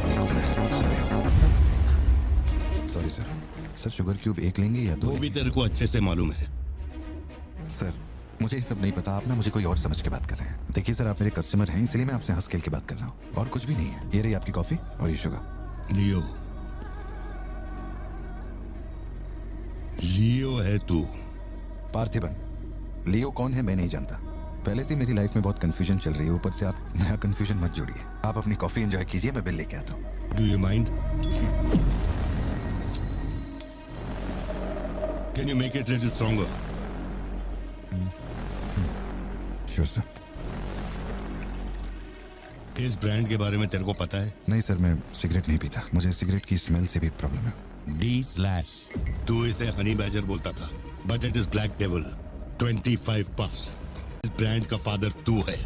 एक minute, sorry sir. Sir sugar cube एक लेंगे या दो? वो भी तेरे को अच्छे से मालूम है। सर मुझे ये सब नहीं पता, आप ना मुझे कोई और समझ के बात कर रहे हैं। देखिए सर, आप मेरे कस्टमर हैं, इसलिए मैं आपसे हंस खेल के बात कर रहा हूँ, और कुछ भी नहीं है। ये रही आपकी कॉफी और ये शुगर। लियो है तू? पार्थिबन। लियो कौन है मैं नहीं जानता। पहले से मेरी लाइफ में बहुत कंफ्यूजन चल रही है, ऊपर से आप नया कंफ्यूजन मत जोड़िए। आप अपनी कॉफी एंजॉय कीजिए, मैं बिल लेके आता हूँ। Do you mind? Can you make it little stronger? Sure sir. इस ब्रांड के बारे में तेरे को पता है? नहीं सर, मैं सिगरेट नहीं पीता, मुझे सिगरेट की स्मेल से भी प्रॉब्लम है। D/। तू इसे हनी बैजर बोलता था, but it is black devil. 25 puffs. इस ब्रांड का फादर तू है।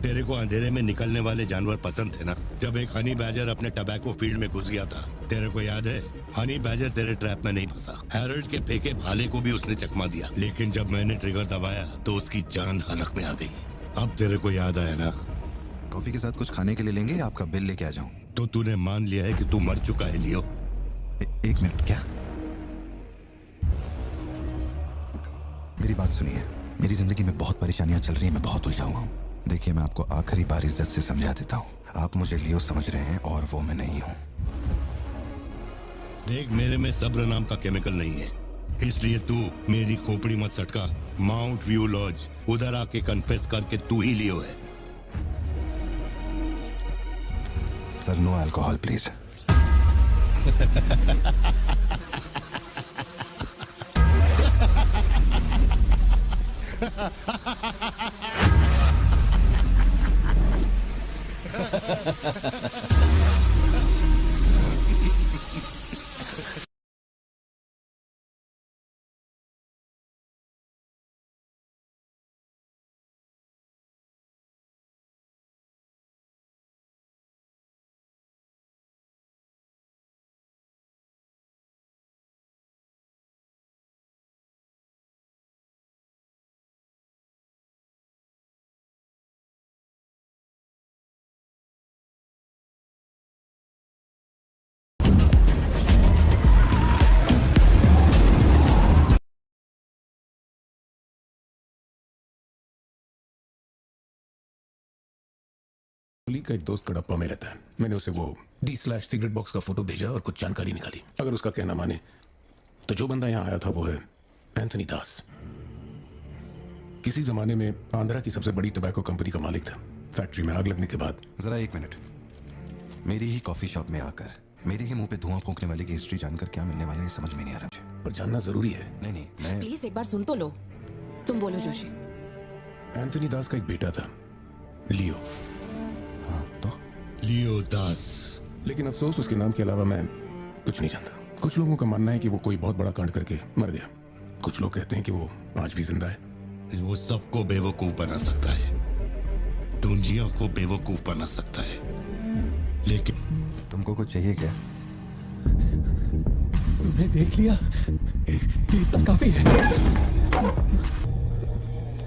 तेरे को अंधेरे में निकलने वाले जानवर पसंद थे ना? जब एक हनी बैजर अपने टबैको फील्ड में घुस गया था, तेरे को याद है? हनी बैजर तेरे ट्रैप में नहीं फंसा। हैरोल्ड के फेंके भाले को भी उसने चकमा दिया, लेकिन जब मैंने ट्रिगर दबाया तो उसकी जान हलक में आ गई। अब तेरे को याद आया ना? कॉफी के साथ कुछ खाने के लिए लेंगे या आपका बिल लेके आ जाऊं? तो तूने मान लिया है कि तू मर चुका है लियो? एक मिनट, क्या? मेरी बात सुनिए, मेरी जिंदगी में बहुत परेशानियां चल रही हैं, मैं बहुत उलझा हुआ हूँ। देखिए मैं आपको आखिरी बार इज्जत से समझा देता हूँ, आप मुझे लियो समझ रहे हैं और वो मैं नहीं हूँ। देख, मेरे में सब्र नाम का केमिकल नहीं है, इसलिए तू मेरी खोपड़ी मत सटका। माउंट व्यू लॉज, उधर आके कन्फेस करके तू ही लियो है। Sir no alcohol please. Kohli का एक दोस्त कड़प्पा में रहता है। मैंने उसे वो D/सिगरेट बॉक्स का फोटो भेजा और कुछ जानकारी निकाली। अगर उसका कहना माने तो जो बंदा यहाँ आया था वो है एंथनी दास। किसी जमाने में आंध्रा की सबसे बड़ी टबैको कंपनी का मालिक था। फैक्ट्री में आग लगने के बाद। जरा एक मिनट, मेरी ही कॉफी शॉप में आकर मेरे ही मुंह पे धुआं फूंकने वाले की हिस्ट्री जानकर क्या मिलने वाला है समझ में नहीं आ रहा मुझे। पर जानना जरूरी है। नहीं मैं प्लीज एक बार सुन तो लो। तुम बोलो जोशी। एंथनी दास का एक बेटा था, लियो। हाँ तो लियो दास। लेकिन अफसोस उसके नाम के अलावा मैं कुछ नहीं जानता। कुछ लोगों का मानना है कि वो कोई बहुत बड़ा कांड करके मर गया। कुछ लोग कहते हैं कि वो आज भी जिंदा है। वो सबको बेवकूफ बना सकता है, दुनिया को बेवकूफ बना सकता है, लेकिन तुमको कुछ चाहिए क्या? तुमने देख लिया, ये इतना काफी है।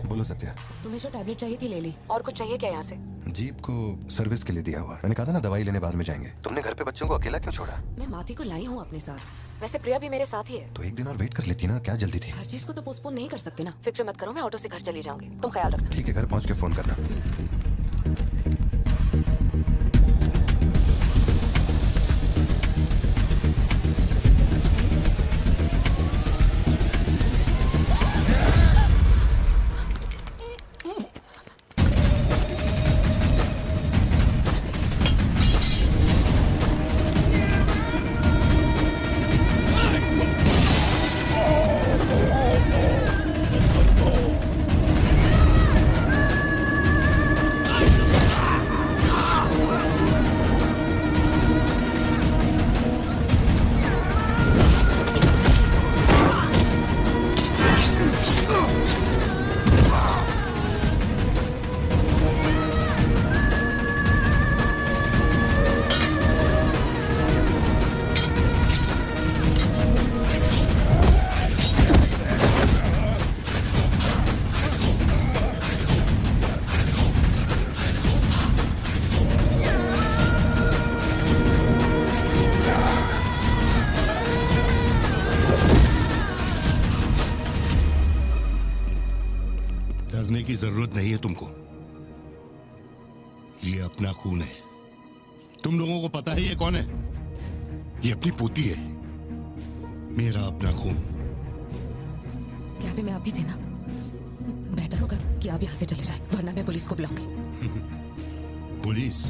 बोलो सत्या। तुम्हें जो टैबलेट चाहिए थी ले ली। और कुछ चाहिए क्या यहाँ से? जीप को सर्विस के लिए दिया हुआ। मैंने कहा था ना दवाई लेने बाद में जाएंगे। तुमने घर पे बच्चों को अकेला क्यों छोड़ा? मैं माथी को लाई हूँ अपने साथ। वैसे प्रिया भी मेरे साथ ही है। तो एक दिन और वेट कर लेती ना, क्या जल्दी थी? हर चीज को तो पोस्टपोन नहीं कर सकते ना। फिक्र मत करो, मैं ऑटो से घर चली जाऊंगी, तुम ख्याल रखना। ठीक है, घर पहुंच के फोन करना। की जरूरत नहीं है तुमको। ये अपना खून है। तुम लोगों को पता है ये कौन है? ये अपनी पोती है। मेरा अपना खून। कैफे में आप भी थे ना? बेहतर होगा कि आप यहाँ से चले जाएं, वरना मैं पुलिस को बुलाऊंगी। पुलिस?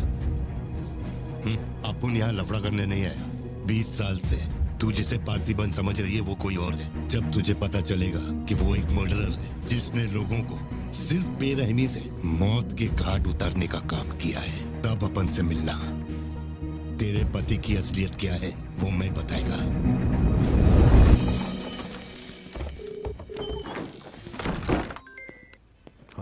अपन यहाँ लफड़ा करने नहीं आया। 20 साल से तू जिसे पार्थिबन समझ रही है वो कोई और है। जब तुझे पता चलेगा कि वो एक मर्डरर है जिसने लोगों को सिर्फ बेरहमी से मौत के घाट उतारने का काम किया है, तब अपन से मिलना। तेरे पति की असलियत क्या है वो मैं बताएगा।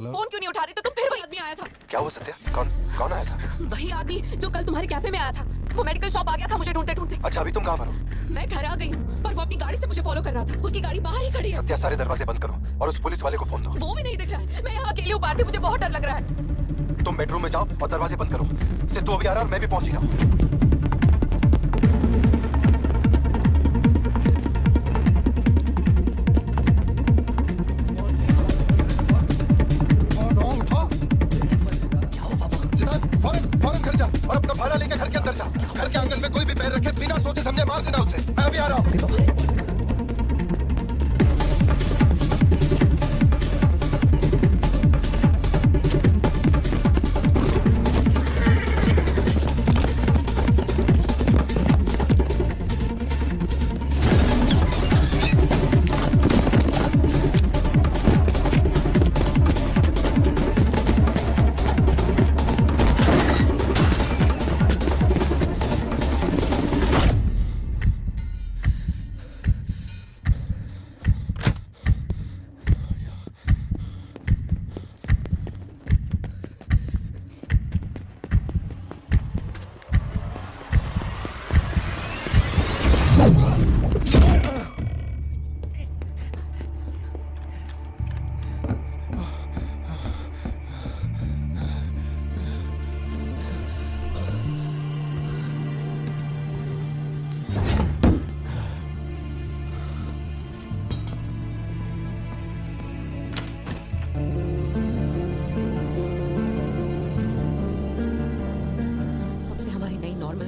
फोन क्यों नहीं उठा रही? तो तुम फिर वही आदमी आया था। क्या हुआ सत्या? कौन आया था? वही आदमी जो कल तुम्हारे कैफे में आया था। वो मेडिकल शॉप आ गया था मुझे ढूंढते ढूंढते। अच्छा, अभी तुम कहाँ पर हो? मैं घर आ गई हूँ, पर वो अपनी गाड़ी से मुझे फॉलो कर रहा था। उसकी गाड़ी बाहर ही खड़ी है। सत्या, सारे दरवाजे बंद करो और उस पुलिस वाले को फोन दो। वो भी नहीं दिख रहा है। मैं यहाँ अकेली हूँ पार्थी, मुझे बहुत डर लग रहा है। तुम बेडरूम में जाओ और दरवाजे बंद करो। सिद्धू अभी आ रहा है और मैं भी पहुंच ही रहा हूँ। फौरन घर जा और अपना भाला लेकर घर के अंदर जा। घर के आंगन में कोई भी पैर रखे बिना सोचे समझे मार देना उसे। मैं अभी आ रहा हूँ।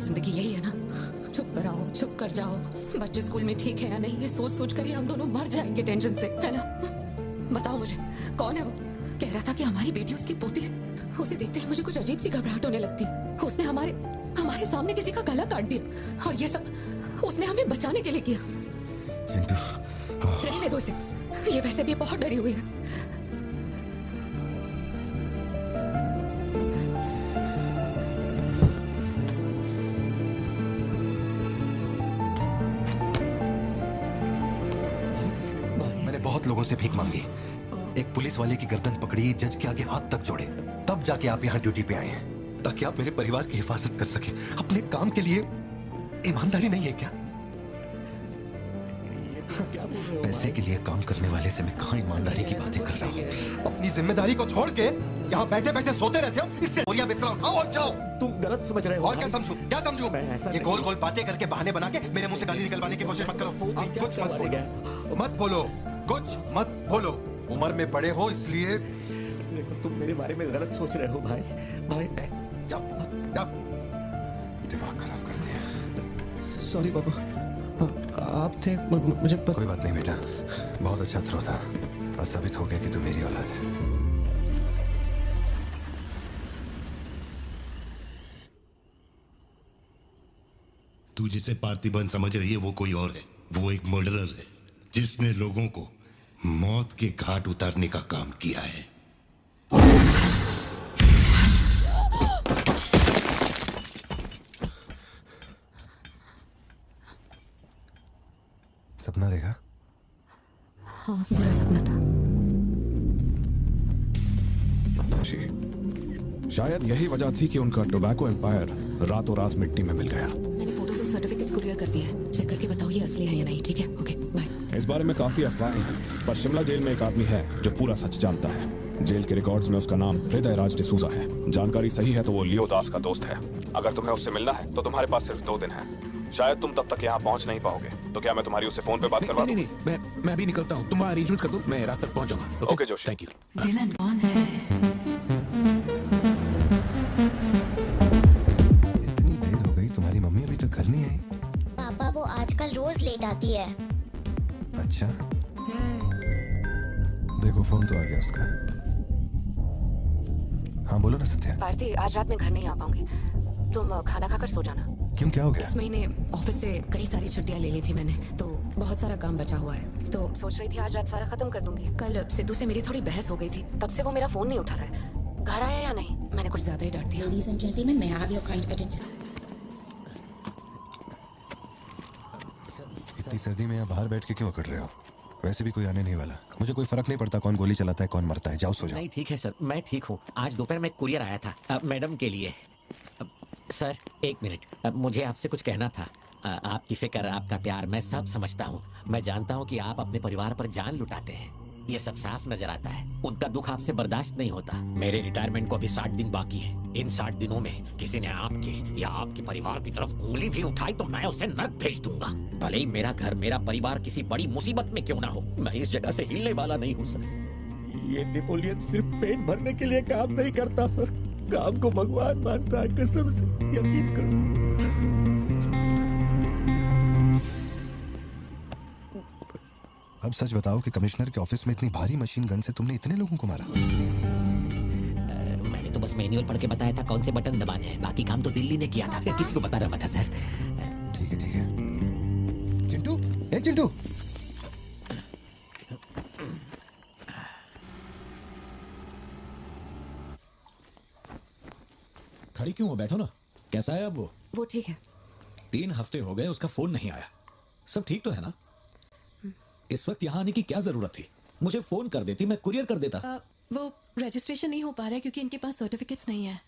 जिंदगी यही है ना, चुप कर आओ, चुप कर जाओ। बच्चे स्कूल में ठीक है या नहीं ये सोच सोच कर ही हम दोनों मर जाएंगे टेंशन से, है ना? बताओ मुझे, कौन है वो? कह रहा था कि हमारी बेटी उसकी पोती है। उसे देखते ही मुझे कुछ अजीब सी घबराहट होने लगती है। उसने हमारे सामने किसी का गला काट दिया और ये सब उसने हमें बचाने के लिए किया। रहने दो इसे, ये वैसे भी बहुत डरी हुई है। बहुत लोगों से भीख मांगी, एक पुलिस वाले की गर्दन पकड़ी, जज के आगे हाथ तक जोड़े, तब जाके आप यहाँ ड्यूटी पे आए हैं ताकि आप मेरे परिवार की हिफाजत कर सके। अपने काम के लिए ईमानदारी नहीं है क्या? क्या बोल रहे हो? पैसे के लिए काम करने वाले से मैं कहाँ ईमानदारी की बातें कर रहा हूँ? अपनी जिम्मेदारी को छोड़ के यहाँ बैठे बैठे सोते रहते हो। इससे बोरिया बिस्तरा उठाओ और जाओ। तुम गलत समझ रहे हो। और क्या समझूं? क्या समझूं? ये गोल गोल बातें करके बहाने बना के मेरे मुंह से गाली निकलवाने की कोशिश मत करो। आप कुछ मत बोलो, मत बोलो, कुछ मत बोलो। उम्र में बड़े हो इसलिए। देखो तुम मेरे बारे में गलत सोच रहे हो भाई। भाई जाओ जाओ, दिमाग खराब कर दिया। सॉरी पापा, आप थे मुझे कोई बात नहीं बेटा, बहुत अच्छा थ्रो था और साबित हो गया कि तू मेरी औलाद है। तू जिसे पार्थिबन समझ रही है वो कोई और है। वो एक मर्डरर है जिसने लोगों को मौत के घाट उतारने का काम किया है। सपना देखा? हाँ, बुरा सपना था। शायद यही वजह थी कि उनका टोबैको एम्पायर रातों रात मिट्टी में मिल गया। मैंने फोटोज और सर्टिफिकेट्स कुरियर कर दिए हैं। चेक करके बताओ ये असली है या नहीं। ठीक है, ओके बाय। इस बारे में काफी अफवाहें हैं, पर शिमला जेल में एक आदमी है जो पूरा सच जानता है। जेल के रिकॉर्ड्स में उसका नाम हृदय राज डिसूजा है। जानकारी सही है तो वो लियो दास का दोस्त है। अगर तुम्हें उससे मिलना है तो तुम्हारे पास सिर्फ 2 दिन है। शायद तुम तब तक यहाँ पहुँच नहीं पाओगे, तो क्या मैं तुम्हारी उससे फोन पे बात करवा दूं? नहीं, मैं भी निकलता हूँ। तुम अरेंजमेंट कर दो, मैं रात तक पहुँच जाऊंगा। Okay Joshi, thank you. Villain कौन है? इतनी देर हो गई, तुम्हारी मम्मी अभी तक घर नहीं आई? पापा वो आजकल रोज लेट आती है। अच्छा, देखो फोन तो आ गया उसका। हाँ बोलो ना सत्या। भारती, आज रात में घर नहीं आ पाऊंगी। तुम खाना खाकर सो जाना। क्यों, क्या हो गया? इस महीने ऑफिस से कई सारी छुट्टियां ले ली थी मैंने, तो बहुत सारा काम बचा हुआ है। तो सोच रही थी आज रात सारा खत्म कर दूंगी। कल सिद्धू से मेरी थोड़ी बहस हो गई थी, तब से वो मेरा फोन नहीं उठा रहा है। घर आया या नहीं? मैंने कुछ ज्यादा ही डांट दिया। Ladies and gentlemen, may I have your kind attention? इतनी सर्दी में यहाँ बाहर बैठ के क्यों अकड़ रहे हो? वैसे भी कोई आने नहीं वाला। मुझे कोई फर्क नहीं पड़ता कौन गोली चलाता है कौन मरता है। जाओ सो जाओ। नहीं ठीक है सर, मैं ठीक हूँ। आज दोपहर में कुरियर आया था मैडम के लिए। सर 1 मिनट, मुझे आपसे कुछ कहना था। आपकी फिक्र, आपका प्यार मैं सब समझता हूँ। मैं जानता हूँ कि आप अपने परिवार पर जान लुटाते हैं, ये सब साफ नजर आता है। उनका दुख आपसे बर्दाश्त नहीं होता। मेरे रिटायरमेंट को अभी 60 दिन बाकी है। इन 60 दिनों में किसी ने आपके या आपके परिवार की तरफ उंगली भी उठाई तो मैं उसे नर्क भेज दूंगा। भले ही मेरा घर, मेरा परिवार किसी बड़ी मुसीबत में क्यों ना हो, मैं इस जगह से हिलने वाला नहीं हूँ सर। ये नेपोलियन सिर्फ पेट भरने के लिए काम नहीं करता सर, काम को भगवान मानता है। कसम से यकीन करो। अब सच बताओ कि कमिश्नर के ऑफिस में इतनी भारी मशीन गन से तुमने इतने लोगों को मारा? मैंने तो बस मैन्युअल पढ़ के बताया था कौन से बटन दबाने हैं, बाकी काम तो दिल्ली ने किया था। किसी को बता रहा था सर। ठीक है ठीक है। चिंटू, ए चिंटू। खड़ी क्यों हो? बैठो ना। कैसा है अब वो ठीक है। 3 हफ्ते हो गए, उसका फोन नहीं आया। सब ठीक तो है ना? इस वक्त यहाँ आने की क्या जरूरत थी? मुझे फोन कर देती, मैं कुरियर कर देता। वो रजिस्ट्रेशन नहीं हो पा रहा है क्योंकि इनके पास सर्टिफिकेट्स नहीं है,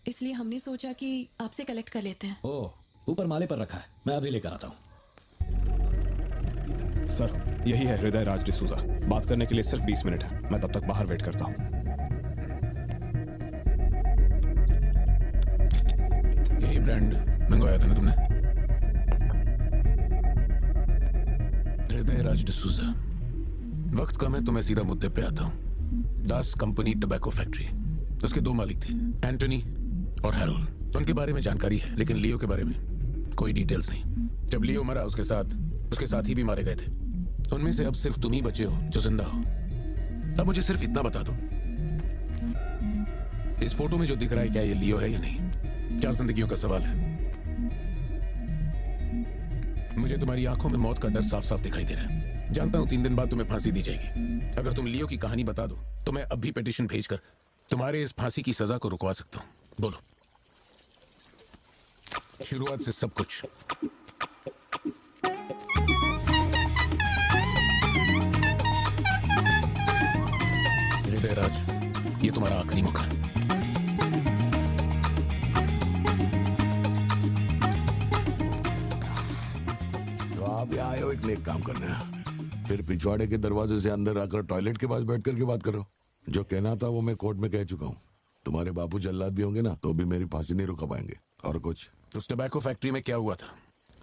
इसलिए हमने सोचा कि आपसे कलेक्ट कर लेते हैं। ओह, ऊपर माले पर रखा है, मैं अभी लेकर आता हूँ। सर यही है हृदय राज डिसूजा। बात करने के लिए सिर्फ 20 मिनट है। मैं तब तक बाहर वेट करता हूँ। यही ब्रांड मंगवाया था ना तुमने? हृदय राज डिसूजा। वक्त कम है तो मैं सीधा मुद्दे पे आता हूँ। दास कंपनी टोबैको फैक्ट्री, उसके 2 मालिक थे, एंटनी और हैरोल्ड। उनके बारे में जानकारी है, लेकिन लियो के बारे में कोई डिटेल्स नहीं। जब लियो मरा उसके साथी भी मारे गए थे। उनमें से अब सिर्फ तुम ही बचे हो जो जिंदा हो। अब मुझे सिर्फ इतना बता दो, इस फोटो में जो दिख रहा है क्या ये लियो है या नहीं? 4 जिंदगियों का सवाल है। मुझे तुम्हारी आंखों में मौत का डर साफ साफ दिखाई दे रहा है। जानता हूं 3 दिन बाद तुम्हें फांसी दी जाएगी। अगर तुम लियो की कहानी बता दो तो मैं अब भी पिटीशन भेजकर तुम्हारे इस फांसी की सजा को रुकवा सकता हूं। बोलो। शुरुआत से सब कुछ। हृदयराज, ये तुम्हारा आखिरी मौका है। तो आप यहाँ आए हो एक नेक काम करने, फिर पिछवाड़े के दरवाजे से अंदर आकर टॉयलेट के पास बैठ कर के बात करो। जो कहना था वो मैं कोर्ट में कह चुका हूँ। तुम्हारे बापू जल्लाद भी होंगे ना तो भी मेरी फांसी नहीं रुका पाएंगे। और कुछ? उस टबैको फैक्ट्री में क्या हुआ था?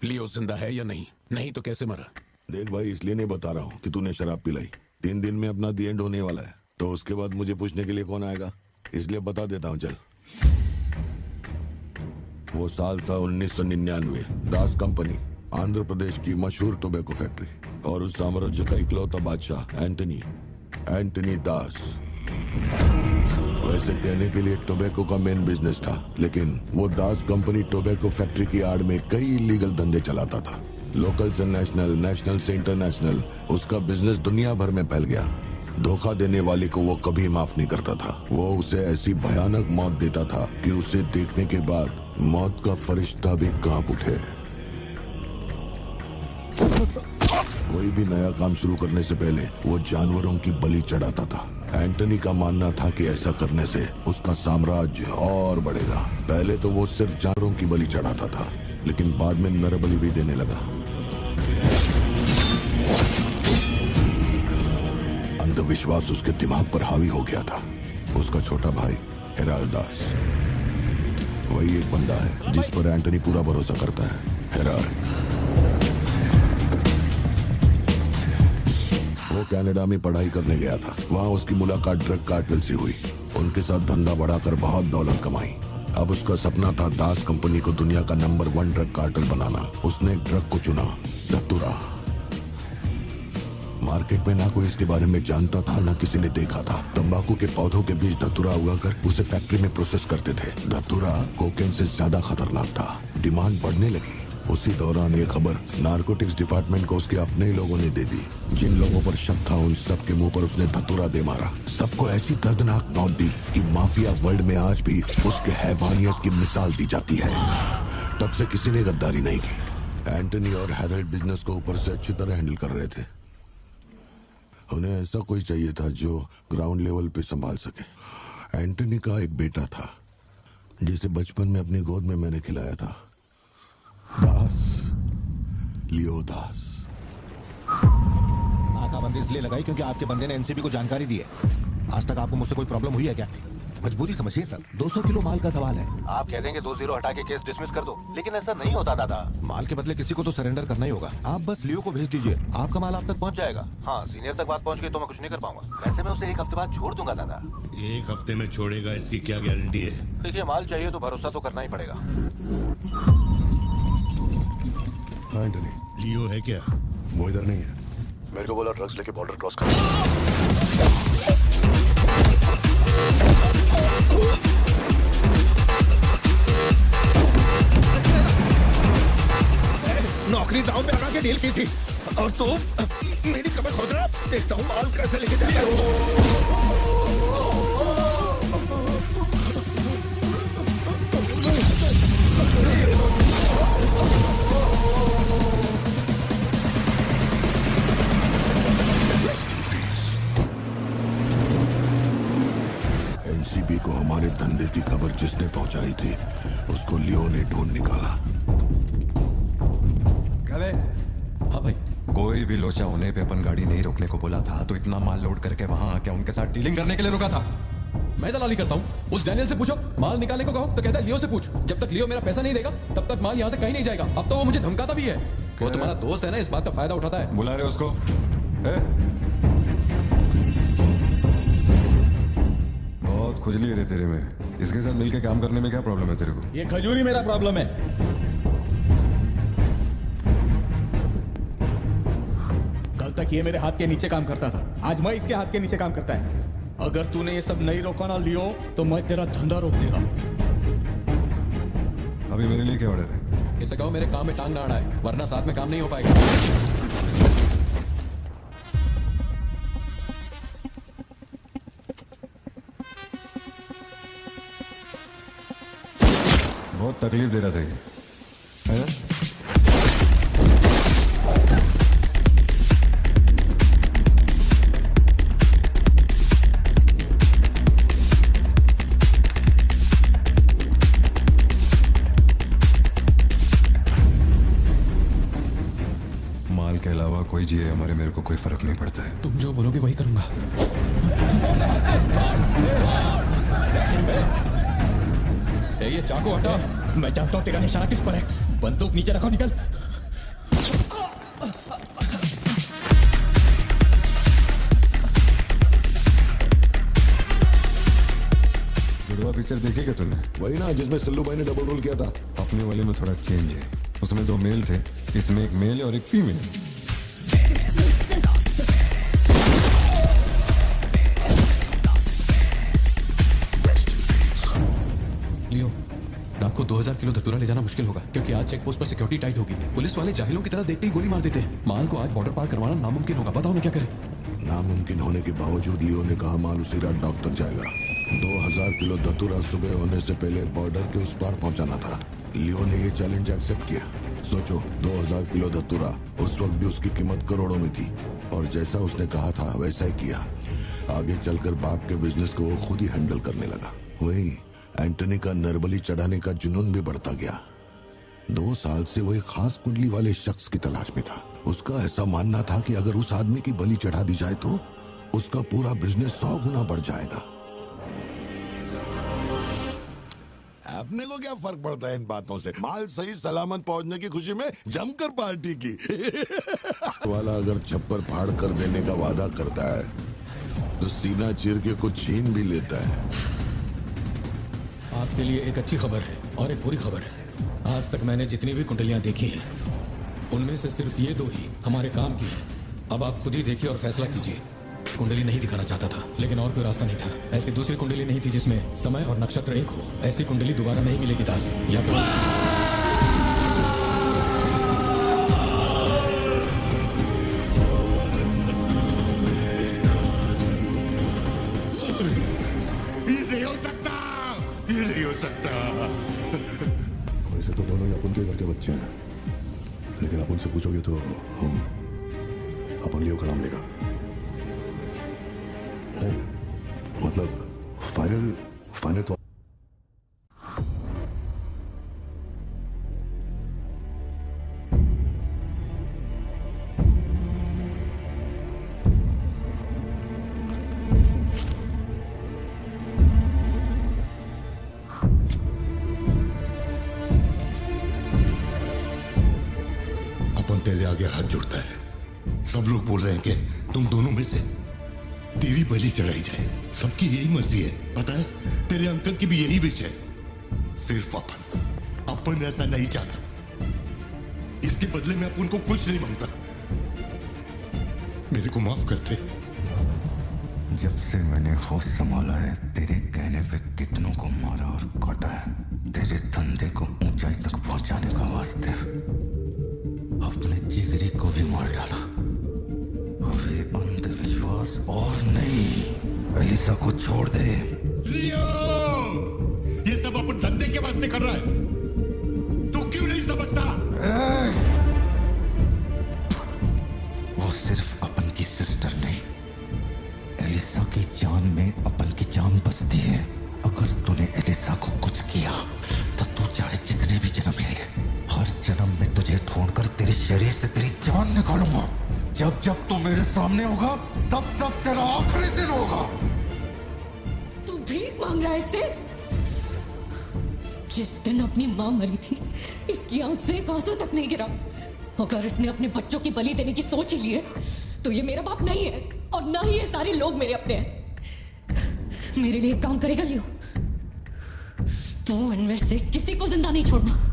लियो जिंदा है या नहीं? नहीं तो कैसे मरा? देख भाई, इसलिए नहीं बता रहा हूँ कि तूने शराब पिलाई। 3 दिन में अपना दी एंड होने वाला है, तो उसके बाद मुझे पूछने के लिए कौन आएगा? इसलिए बता देता हूँ, चल। वो साल था 1999। दास कंपनी, आंध्र प्रदेश की मशहूर टोबैको फैक्ट्री, और उस साम्राज्य का इकलौता बादशाह एंटनी दास। वैसे कहने के लिए टोबैको का मेन बिजनेस था, लेकिन वो दास कंपनी टोबैको फैक्ट्री की आड़ में कई इलीगल धंधे चलाता था। लोकल से नेशनल, नेशनल से इंटरनेशनल, उसका बिजनेस दुनिया भर में फैल गया। धोखा देने वाले को वो कभी माफ नहीं करता था। वो उसे ऐसी भयानक मौत देता था कि उसे देखने के बाद मौत का फरिश्ता भी कांप उठे। कोई भी नया काम शुरू करने से पहले वो जानवरों की बलि चढ़ाता था। एंटनी का मानना था कि ऐसा करने से उसका साम्राज्य और बढ़ेगा। पहले तो वो सिर्फ जानवरों की बलि चढ़ाता था, लेकिन बाद में नर बलि भी देने लगा। अंधविश्वास उसके दिमाग पर हावी हो गया था। उसका छोटा भाई हेराल्ड दास, वही एक बंदा है जिस पर एंटनी पूरा भरोसा करता है। हेराल्ड, वो कनाडा में पढ़ाई करने गया था। वहाँ उसकी मुलाकात ड्रग कार्टेल से हुई। उनके साथ धंधा बढ़ाकर बहुत दौलत कमाई। अब उसका सपना था दास कंपनी को दुनिया का नंबर 1 ड्रग कार्टेल बनाना। उसने एक ड्रग को चुना, धतूरा। मार्केट में ना कोई इसके बारे में जानता था, ना किसी ने देखा था। तंबाकू के पौधों के बीच धतूरा उगाकर उसे फैक्ट्री में प्रोसेस करते थे। धतूरा कोकेन से ज्यादा खतरनाक था। डिमांड बढ़ने लगी। उसी दौरान ये खबर नारकोटिक्स डिपार्टमेंट को उसके अपने ही लोगों ने दे दी। जिन लोगों पर शक था उन सब के मुंह पर उसने धतूरा दे मारा। सबको ऐसी दर्दनाक मौत दी कि माफिया वर्ल्ड में आज भी उसके हैवानियत की मिसाल दी जाती है। तब से किसी ने गद्दारी नहीं की। एंटनी और हैरल्ड बिजनेस को ऊपर से अच्छी तरह हैंडल कर रहे थे। उन्हें ऐसा कोई चाहिए था जो ग्राउंड लेवल पे संभाल सके। एंटनी का एक बेटा था जिसे बचपन में अपनी गोद में मैंने खिलाया था, दास, लियो दास। नाकाबंदी इसलिए लगाई क्योंकि आपके बंदे ने एनसीबी को जानकारी दी है। आज तक आपको मुझसे कोई प्रॉब्लम हुई है क्या? मजबूरी समझिए सर, 200 किलो माल का सवाल है। आप कह देंगे 2-0 हटा के केस डिसमिस कर दो, लेकिन ऐसा नहीं होता दादा। माल के बदले किसी को तो सरेंडर करना ही होगा। आप बस लियो को भेज दीजिए, आपका माल आप तक पहुंच जाएगा। हाँ, सीनियर तक बात पहुंच गई तो मैं कुछ नहीं कर पाऊंगा। वैसे मैं उसे 1 हफ्ते बाद छोड़ दूंगा दादा। 1 हफ्ते में छोड़ेगा, इसकी क्या गारंटी है? देखिए, माल चाहिए तो भरोसा तो करना ही पड़ेगा। एंटनी, लियो है क्या? वो इधर नहीं है। मेरे को बोला ड्रग्स लेके बॉर्डर क्रॉस कर। नौकरी दांव पे लगा के डील की थी और तू मेरी कमर खोद रहा। देखता हूँ माल कैसे लेके जाता है। एनसीबी को हमारे धंधे की खबर जिसने पहुंचाई थी उसको लियो ने ढूंढ निकाला। हाँ भाई, कोई भी लोचा होने पे अपन गाड़ी नहीं रोकने को बोला था, तो इतना माल लोड करके वहां आके उनके साथ डीलिंग करने के लिए रुका था। मैं दलाली करता हूँ। उस डैनियल से पूछो, माल निकालने को कहो तो कहता है लियो से पूछ। जब तक लियो मेरा पैसा नहीं देगा तब तक माल यहाँ से कहीं नहीं जाएगा। अब तो वो मुझे धमकाता भी है। वो तुम्हारा दोस्त है ना, इस बात का फायदा उठाता है। बुला रहे उसको? बहुत खुजली है रे तेरे में। इसके साथ मिलके काम करने में क्या प्रॉब्लम है तेरे को? ये खजूरी मेरा प्रॉब्लम है। कल तक ये मेरे हाथ के नीचे काम करता था, आज मैं इसके हाथ के नीचे काम करता है। अगर तूने ये सब नहीं रोका ना लियो तो मैं तेरा धंधा रोक देगा। अभी मेरे लिए क्या ऑर्डर है? इसे कहो मेरे काम में टांग ना अड़ाए, वरना साथ में काम नहीं हो पाएगा। बहुत तकलीफ दे रहा था ये, है? कोई जिए हमारे, मेरे को कोई फर्क नहीं पड़ता है। तुम जो बोलोगे वही करूंगा। ये चाकू हटा। मैं जानता हूँ तेरा निशाना किस पर है। बंदूक नीचे रखो, निकल। जुड़वा पिक्चर देखी क्या तूने? वही ना जिसमें सिल्लू भाई ने डबल रोल किया था। अपने वाले में थोड़ा चेंज है, उसमें 2 मेल थे, इसमें 1 मेल है और 1 फीमेल। लियो, रात को 2000 किलो धतूरा ले जाना मुश्किल होगा क्योंकि आज चेक पोस्ट पर सिक्योरिटी टाइट होगी। पुलिस वाले जाहिलों की तरह देखते ही गोली मार देते हैं। माल को आज बॉर्डर पार करवाना नामुमकिन होगा। बताओ ना क्या करें? नामुमकिन होने के बावजूद लियो ने कहा माल उसी रात डॉक तक जाएगा। 2000 किलो धतूरा सुबह होने से पहले बॉर्डर के उस पार पहुंचाना था। लियो ने ये चैलेंज एक्सेप्ट किया। सोचो, 2000 किलो धतूरा, उस वक्त भी उसकी कीमत करोड़ों में थी और जैसा उसने कहा था वैसा ही किया। आगे चलकर बाप के बिजनेस को वो खुद ही हैंडल करने लगा। वही एंटनी का नरबली चढ़ाने का जुनून भी बढ़ता गया। 2 साल से वो एक खास कुंडली वाले शख्स की तलाश में था। उसका ऐसा मानना था कि अगर उस आदमी की बलि चढ़ा दी जाए तो उसका पूरा बिजनेस 100 गुना बढ़ जाएगा। अपने को क्या फर्क पड़ता है इन बातों से? माल सही सलामत पहुंचने की खुशी में जमकर पार्टी की। वाला अगर छप्पर फाड़ कर देने का वादा करता है तो सीना चीर के कुछ छीन भी लेता है। आपके लिए एक अच्छी खबर है और एक बुरी खबर है। आज तक मैंने जितनी भी कुंडलियां देखी हैं उनमें से सिर्फ ये 2 ही हमारे काम की हैं। अब आप खुद ही देखिए और फैसला कीजिए। कुंडली नहीं दिखाना चाहता था लेकिन और कोई रास्ता नहीं था। ऐसी दूसरी कुंडली नहीं थी जिसमें समय और नक्षत्र एक हो। ऐसी कुंडली दोबारा नहीं मिलेगी दास। या ये नहीं हो सकता। वैसे तो दोनों ही अपन के घर के बच्चे हैं, लेकिन आप उनसे पूछोगे तो अपन लियो का नाम लेगा। मतलब फाइनल तो तेरे आगे हाथ जोड़ता है। सब लोग बोल रहे हैं कि तुम दोनों में से तेरी बलि चढ़ाई जाए। सबकी यही मर्जी है, पता है? तेरे अंकल की भी यही विश है। सिर्फ अपन ऐसा नहीं चाहता। इसके बदले में अपन को कुछ नहीं मांगता। मेरे को माफ करते। जब से मैंने होश संभाला है तेरे कहने पे कितनों को मारा और काटा है। तेरे धंधे को ऊंचाई तक पहुंचाने का वास्ते अपने जिगरे को भी मार डाला। अब ये अंधविश्वास और नहीं। एलिसा को छोड़ दे। लियो, ये सब अपन धंधे के वास्ते कर रहा है। तू क्यों नहीं समझता? वो सिर्फ अपन की सिस्टर नहीं, एलिसा की जान में अपन की जान बसती है। अगर तूने एलिसा को कुछ किया तो तू चाहे जितने भी जन्म ले ले, हर जन्म में तुझे ढूंढकर तेरे शरीर से तेरी जान निकालूंगा। जब जब तू मेरे सामने होगा तब तब तेरा आखिरी दिन होगा। तू भीख मांग रहा है इससे? जिस दिन अपनी माँ मरी थी इसकी आंख से एक आंसू तक नहीं गिरा। अगर इसने अपने बच्चों की बलि देने की सोच ही ली है तो ये मेरा बाप नहीं है और ना ही ये सारे लोग मेरे अपने हैं। मेरे लिए काम करेगा लियो, तो इनमें से किसी को जिंदा नहीं छोड़ना।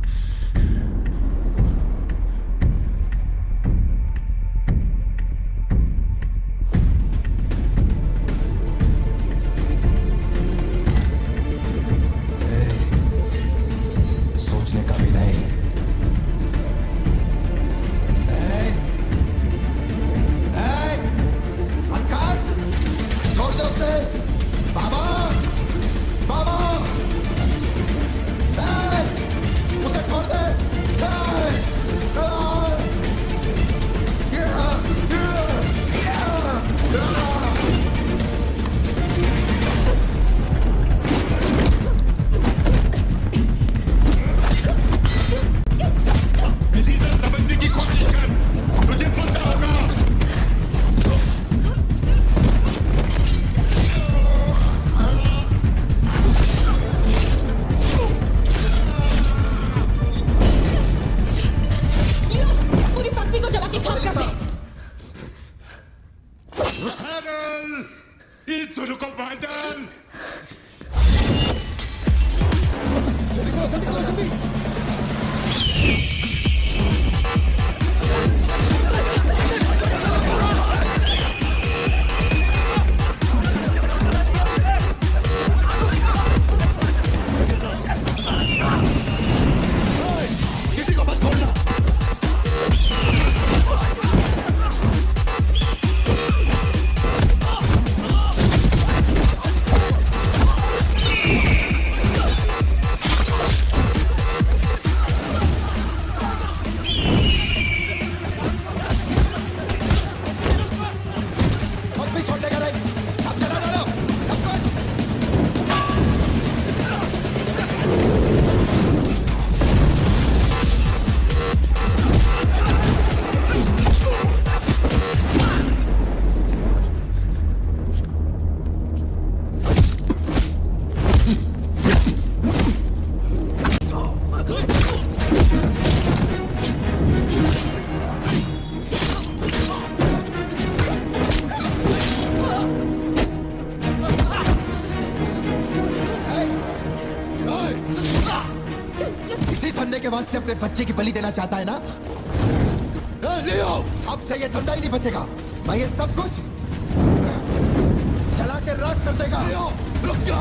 सोचने का भी नहीं। छोड़ दो उसे। बाबा, बाबा, उसे के वास्ते अपने बच्चे की बलि देना चाहता है ना? लियो, अब से ये धंधा ही नहीं बचेगा। मैं ये सब कुछ जला के राख कर देगा। लियो, रुक जा।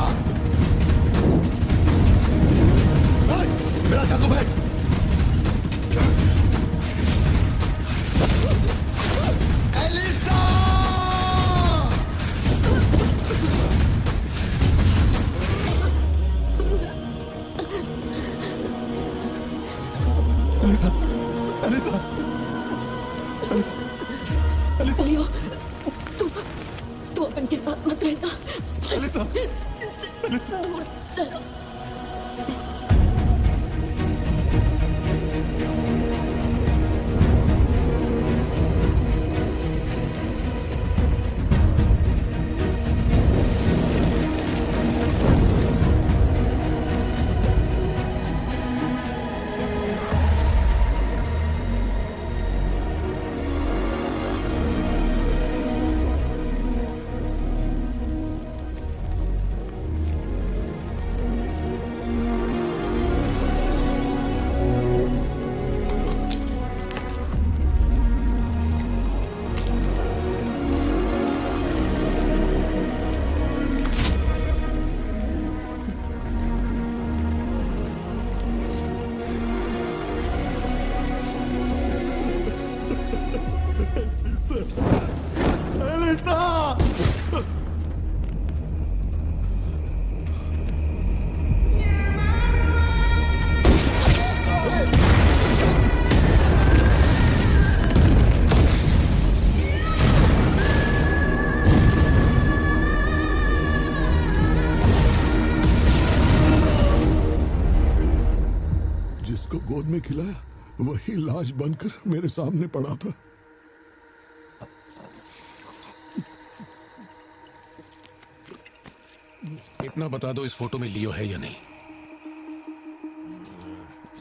मेरा चाकू भाई। Elisa! Elisa, Elisa, Elisa, Elisa. Leo, तू अपन के साथ मत रहना। एलिसा, एलिसा, दूर चलो। में खिलाया वही लाश बनकर मेरे सामने पड़ा था। इतना बता दो, इस फोटो में लियो है या नहीं?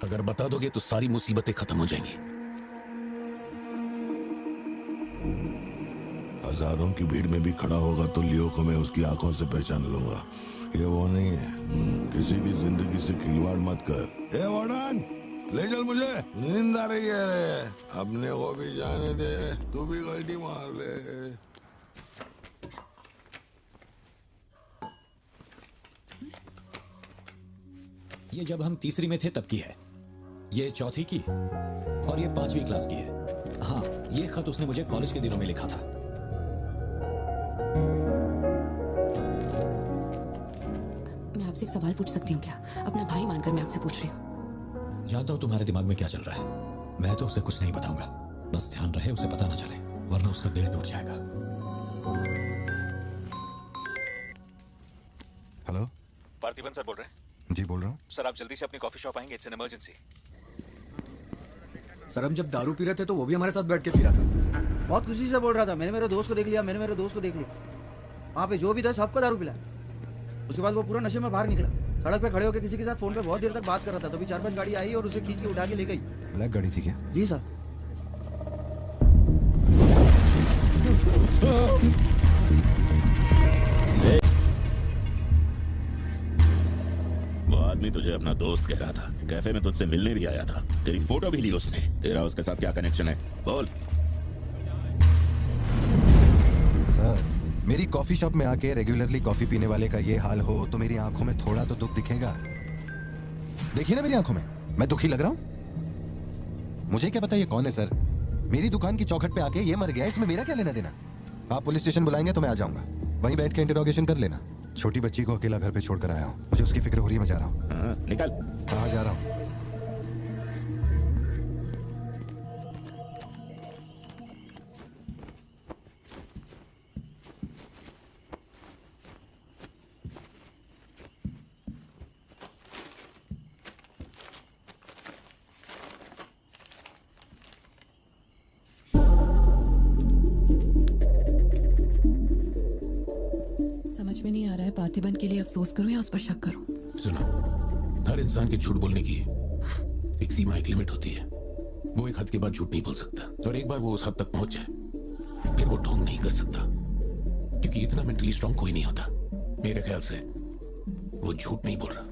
अगर बता दोगे तो सारी मुसीबतें खत्म हो जाएंगी। हजारों की भीड़ में भी खड़ा होगा तो लियो को मैं उसकी आंखों से पहचान लूंगा। ये वो नहीं है। किसी की जिंदगी से खिलवाड़ मत कर। ए वार्डन, ले चल मुझे, नींद आ रही है रे। अपने को भी जाने दे, तू भी गलती मार ले। ये जब हम तीसरी में थे तब की है, ये चौथी की और ये 5वीं क्लास की है। हाँ, ये खत उसने मुझे कॉलेज के दिनों में लिखा था। मैं आपसे एक सवाल पूछ सकती हूँ क्या? अपना भाई मानकर मैं आपसे पूछ रही हूँ। जानता हूँ तुम्हारे दिमाग में क्या चल रहा है। मैं तो उसे कुछ नहीं बताऊंगा, बस ध्यान रहे उसे पता ना चले, वरना उसका दिल टूट जाएगा। हेलो, पार्थिबन सर बोल रहे हैं? जी बोल रहा हूँ। सर आप जल्दी से अपनी कॉफी शॉप आएंगे, इट्स एन इमरजेंसी। सर हम जब दारू पी रहे थे तो वो भी हमारे साथ बैठ के पी रहा था। बहुत खुशी से बोल रहा था, मैंने मेरे दोस्त को देख लिया, मैंने मेरे दोस्त को देख लिया। वहाँ पे जो भी था सबको दारू पिला। उसके बाद वो पूरा नशे में बाहर निकला, सड़क पे खड़े होकर किसी के साथ फोन पे बहुत देर तक बात कर रहा था। तभी 4-5 गाड़ी आई और उसे खींच के उठा के ले गई। ब्लैक गाड़ी थी क्या? जी सर। वो आदमी तुझे अपना दोस्त कह रहा था, कैफे में तुझसे मिलने भी आया था, तेरी फोटो भी ली उसने। तेरा उसके साथ क्या कनेक्शन है, बोल। सर, मेरी कॉफी शॉप में आके रेगुलरली कॉफी पीने वाले का ये हाल हो तो मेरी आंखों में थोड़ा तो दुख दिखेगा। देखिए ना मेरी आंखों में, मैं दुखी लग रहा हूं? मुझे क्या पता ये कौन है सर? मेरी दुकान की चौखट पे आके ये मर गया, इसमें मेरा क्या लेना देना? आप पुलिस स्टेशन बुलाएंगे तो मैं आ जाऊंगा, वहीं बैठ के इंटरोगेशन कर लेना। छोटी बच्ची को अकेला घर पे छोड़कर आया हूँ, मुझे उसकी फिक्र हो रही है। मैं जा रहा हूँ। निकल। कहाँ जा रहा हूँ? समझ में नहीं आ रहा है पार्थिबन के लिए अफसोस करूं या उस पर शक करूं। सुनो, हर इंसान के झूठ बोलने की एक सीमा, एक लिमिट होती है। वो एक हद के बाद झूठ नहीं बोल सकता, और एक बार वो उस हद तक पहुंच जाए फिर वो ढोंग नहीं कर सकता, क्योंकि इतना मेंटली स्ट्रांग कोई नहीं होता। मेरे ख्याल से वो झूठ नहीं बोल रहा,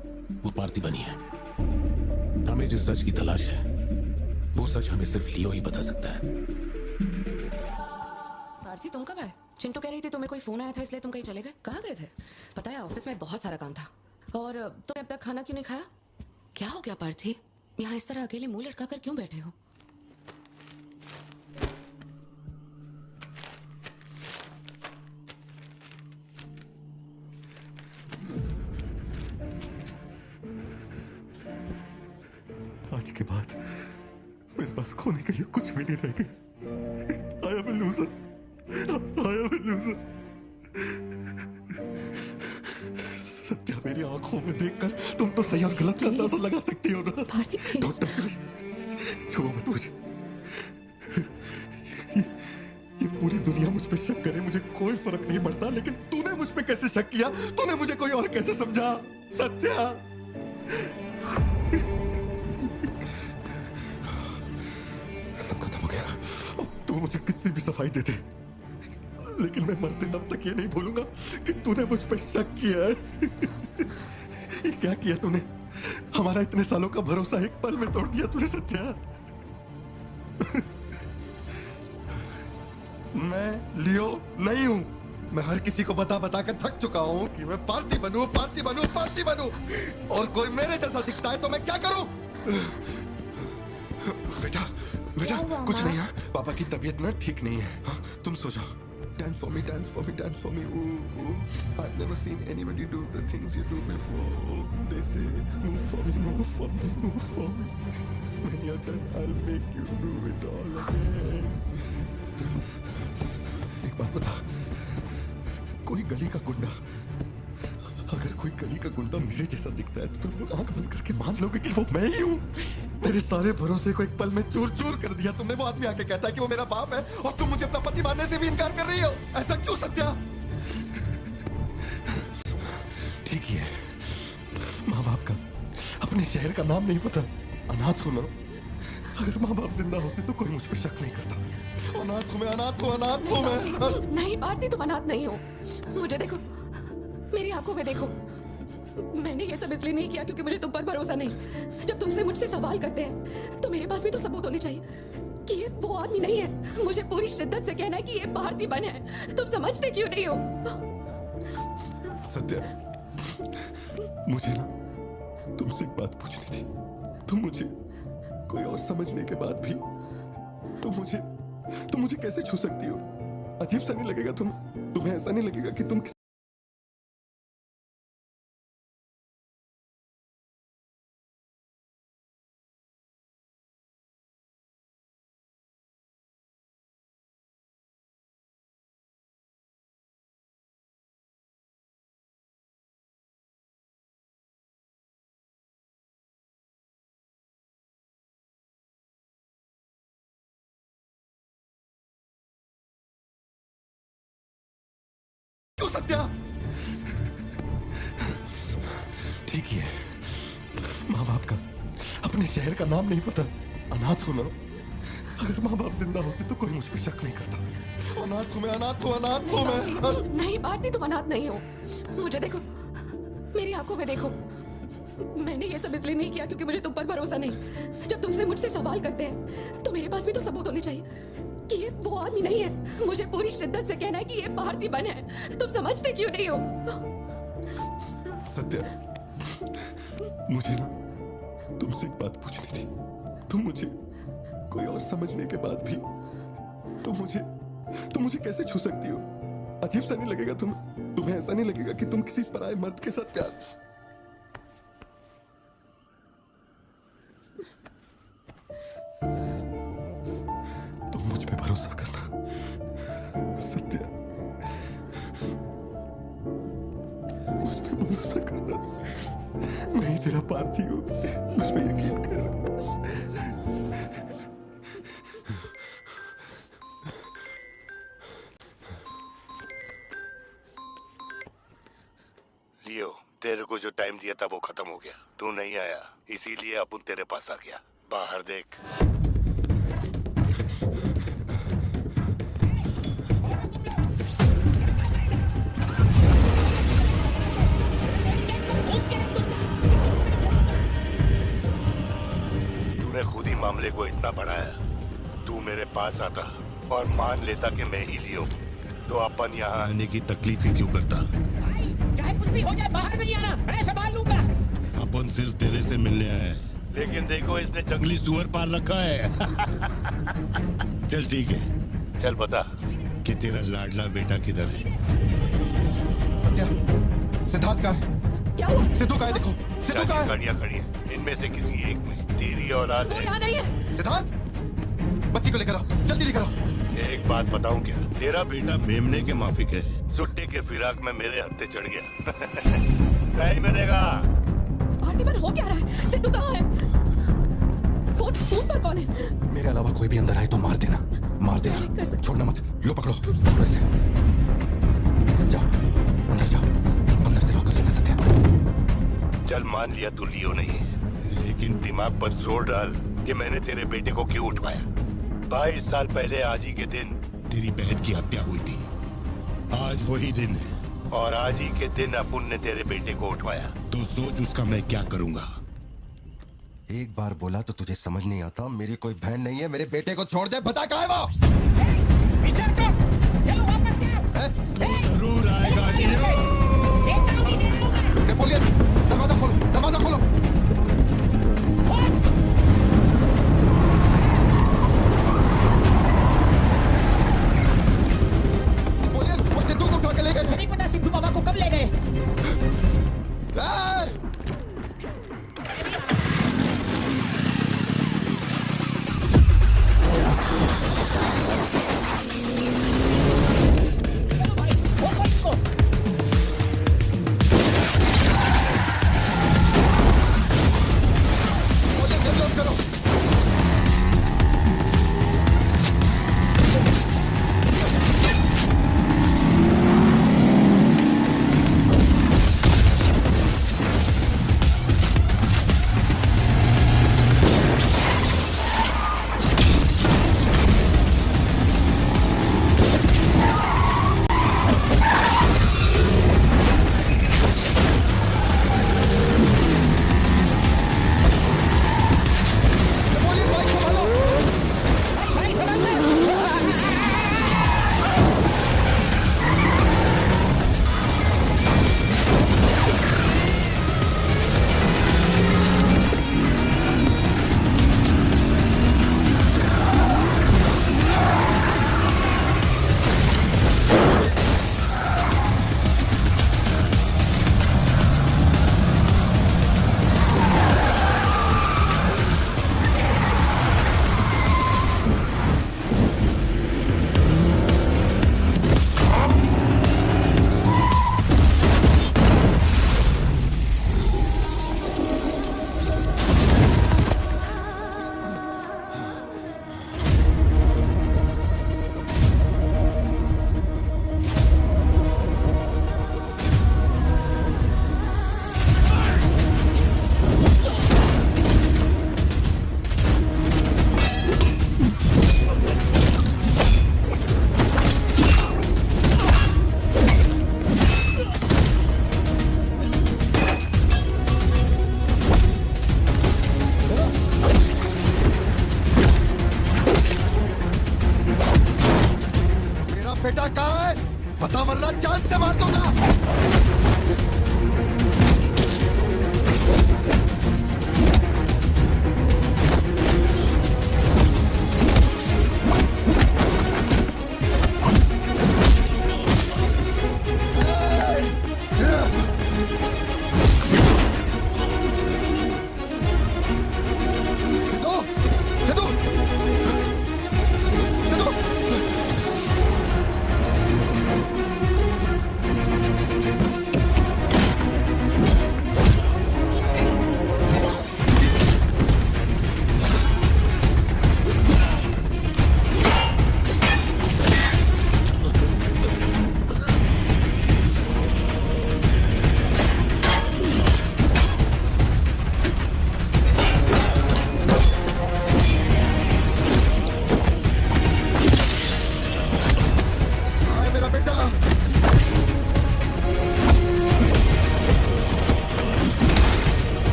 वो पार्थिबन ही है। हमें जिस सच की तलाश है वो सच हमें सिर्फ लियो ही बता सकता है। आरती तुम कब आए? चिंटू कह रही थी तुम्हें कोई फोन आया था इसलिए तुम कहीं चले गए। कहाँ गए थे? पता है ऑफिस में बहुत सारा काम था। और तुमने अब तक खाना क्यों नहीं खाया? क्या हो गया पार्थी? यहाँ इस तरह अकेले मुंह लटका कर क्यों बैठे हो? आज के बाद मेरे पास खोने के लिए कुछ भी नहीं रह गया। I am a loser. I am a loser. Satya, मेरी आंखों में देखकर तुम तो सही और गलत का अंदाजा लगा सकती हो ना? Don't touch me. छुओ मत मुझे। ये पूरी दुनिया मुझ पे शक करे, मुझे कोई फर्क नहीं पड़ता, लेकिन तूने मुझ पे कैसे शक किया? तूने मुझे कोई और कैसे समझा? सत्या, सब खत्म हो गया। अब तू मुझे कितनी भी सफाई दे दे, लेकिन मैं मरते दम तक ये नहीं भूलूंगा कि तूने मुझ पे शक किया है। ये क्या किया तूने? हमारा इतने सालों का भरोसा एक पल में तोड़ दिया तूने सत्या। मैं लियो नहीं हूं। मैं हर किसी को बता बता कर थक चुका हूं कि मैं पार्थी बनूं, पार्थी बनूं, पार्थी बनूं, और कोई मेरे जैसा दिखता है तो मैं क्या करूं? बेटा बेटा कुछ नहीं है, पापा की तबीयत ना ठीक नहीं है। हाँ, तुम सो जाओ। Dance for me, dance for me, dance for me. Ooh, ooh. I've never seen anybody do the things you do before. They say, move for me, move for me, move for me. When you're done, I'll make you do it all again. एक बात बता, कोई गली का गुंडा, अगर कोई गली का गुंडा मेरे जैसा दिखता है तो तुम लोग आंख बंद करके मान लोगे कि वो मैं ही हूँ? मेरे सारे भरोसे को एक पल में चूर चूर कर दिया तुमने। वो आदमी आके कहता है कि वो मेरा बाप है और तुम मुझे अपना पति मानने से भी इनकार कर रही हो। ऐसा क्यों सत्या? ठीक ही है, माँ बाप का अपने शहर का नाम नहीं पता, अनाथ हूं ना। अगर माँ बाप जिंदा होते तो कोई मुझ पर शक नहीं करता। अनाथ हूं मैं, अनाथ हूं, अनाथ हूं मैं। नहीं भारती, तुम अनाथ नहीं हो। मुझे देखो, मेरी आंखों में देखो। मैंने ये सब इसलिए नहीं किया क्योंकि मुझे तुम पर भरोसा नहीं। जब दूसरे मुझसे सवाल करते हैं तो मेरे पास भी तो सबूत होने चाहिए कि ये वो आदमी नहीं है। मुझे पूरी शिद्दत से कहना है कि ये भारती बन है। तुम समझते क्यों नहीं हो? सत्या, मुझे ना तुमसे एक बात पूछनी थी। तुम मुझे कोई और समझने के बाद भी तुम मुझे कैसे छू सकती हो? अजीब सा नहीं लगेगा? तुम्हें ऐसा नहीं लगेगा कि तुम सत्या? ठीक ही है, माँ बाप का अपने शहर का नाम नहीं पता, अनाथ हूं ना। अगर माँ बाप जिंदा होते तो कोई मुझ पर शक नहीं करता। अनाथ हूं मैं, अनाथ हूं, अनाथ हूं मैं। नहीं भारती, तुम अनाथ नहीं हो। मुझे देखो, मेरी आंखों में देखो। मैंने ये सब इसलिए नहीं किया क्योंकि मुझे तुम पर भरोसा नहीं। जब दूसरे मुझसे सवाल करते हैं तो मेरे पास भी तो सबूत होने चाहिए कि ये वो आदमी नहीं है। मुझे पूरी शिद्दत से कहना है कि ये भारती बन है। तुम समझते क्यों नहीं हो? सत्या, मुझे ना तुमसे एक बात पूछनी थी। तुम मुझे कोई और समझने के बाद भी तुम मुझे कैसे छू सकती हो? अजीब सा नहीं लगेगा? तुम्हें ऐसा नहीं लगेगा कि तुम किसी पराये मर्द के साथ प्यार? मुझ पे भरोसा करना सत्या, मुझ पे भरोसा करना। मैं ही तेरा पार्थी हूँ, मुझ पे यकीन कर। लियो, तेरे को जो टाइम दिया था वो खत्म हो गया। तू नहीं आया, इसीलिए अपुन तेरे पास आ गया। बाहर देख। मामले को इतना बढ़ाया, तू मेरे पास आता और मान लेता कि मैं ही लियो, तो अपन यहाँ आने की तकलीफ ही क्यों करता? चाहे कुछ भी हो जाए, बाहर नहीं आना, मैं संभाल लूंगा। अपन सिर्फ तेरे से मिलने आए हैं, लेकिन देखो इसने जंगली सुअर पाल रखा है। चल ठीक है, चल बता कि तेरा लाडला बेटा किधर है? सत्या, सिद्धार्थ का है? क्या हुआ? सिद्धू का है, देखो सिद्धू का है। गाड़ियां खड़ी हैं, इनमें से किसी एक में तेरी औलाद वो है। यहाँ नहीं है। सिद्धार्थ, बच्ची को लेकर आओ, जल्दी लेकर आओ। एक बात बताऊं क्या? तेरा बेटा मेमने के माफिक है, सुट्टे के फिराक में मेरे हत्थे चढ़ गया। नहीं मिलेगा। भारतीबन हो क्या रहा है? सिद्धू कहाँ है? फोन पर कौन है? मेरे अलावा कोई भी अंदर आए तो मार देना, मार देना, छोड़ना मत। लो पकड़ो, पकड़ो इसे। जाओ अंदर जाओ, अंदर से लॉक कर लेना सत्या। चल मान लिया तू लियो नहीं, लेकिन दिमाग पर जोर डाल कि मैंने तेरे बेटे को क्यों उठवाया। 22 साल पहले आज ही के दिन तेरी बहन की हत्या हुई थी। आज वही दिन है और आज ही के दिन अपुन ने तेरे बेटे को उठवाया। तो सोच उसका मैं क्या करूंगा। एक बार बोला तो तुझे समझ नहीं आता? मेरी कोई बहन नहीं है, मेरे बेटे को छोड़ दे। बता कहाँ है वो? चलो वापस जाओ। तू जरूर आएगा नेपोलियन, दरवाजा खोलो, दरवाजा खोलो। नेपोलियन, वो सिद्धू को उठा के ले गए। नहीं पता सिद्धू बाबा को कब ले गए।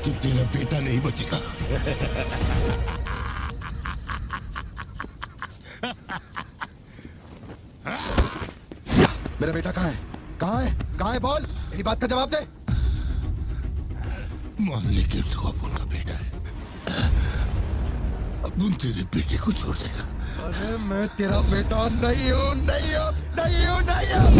तो तेरा बेटा नहीं बचेगा। मेरा बेटा कहाँ है? कहाँ है? कहाँ है? बोल, मेरी बात का जवाब दे। मान ले कि तू अब उनका बेटा है, अब उन तेरे बेटे को छोड़ देगा। अरे मैं तेरा बेटा नहीं हूँ, नहीं हूँ, नहीं हूँ, नहीं हूँ।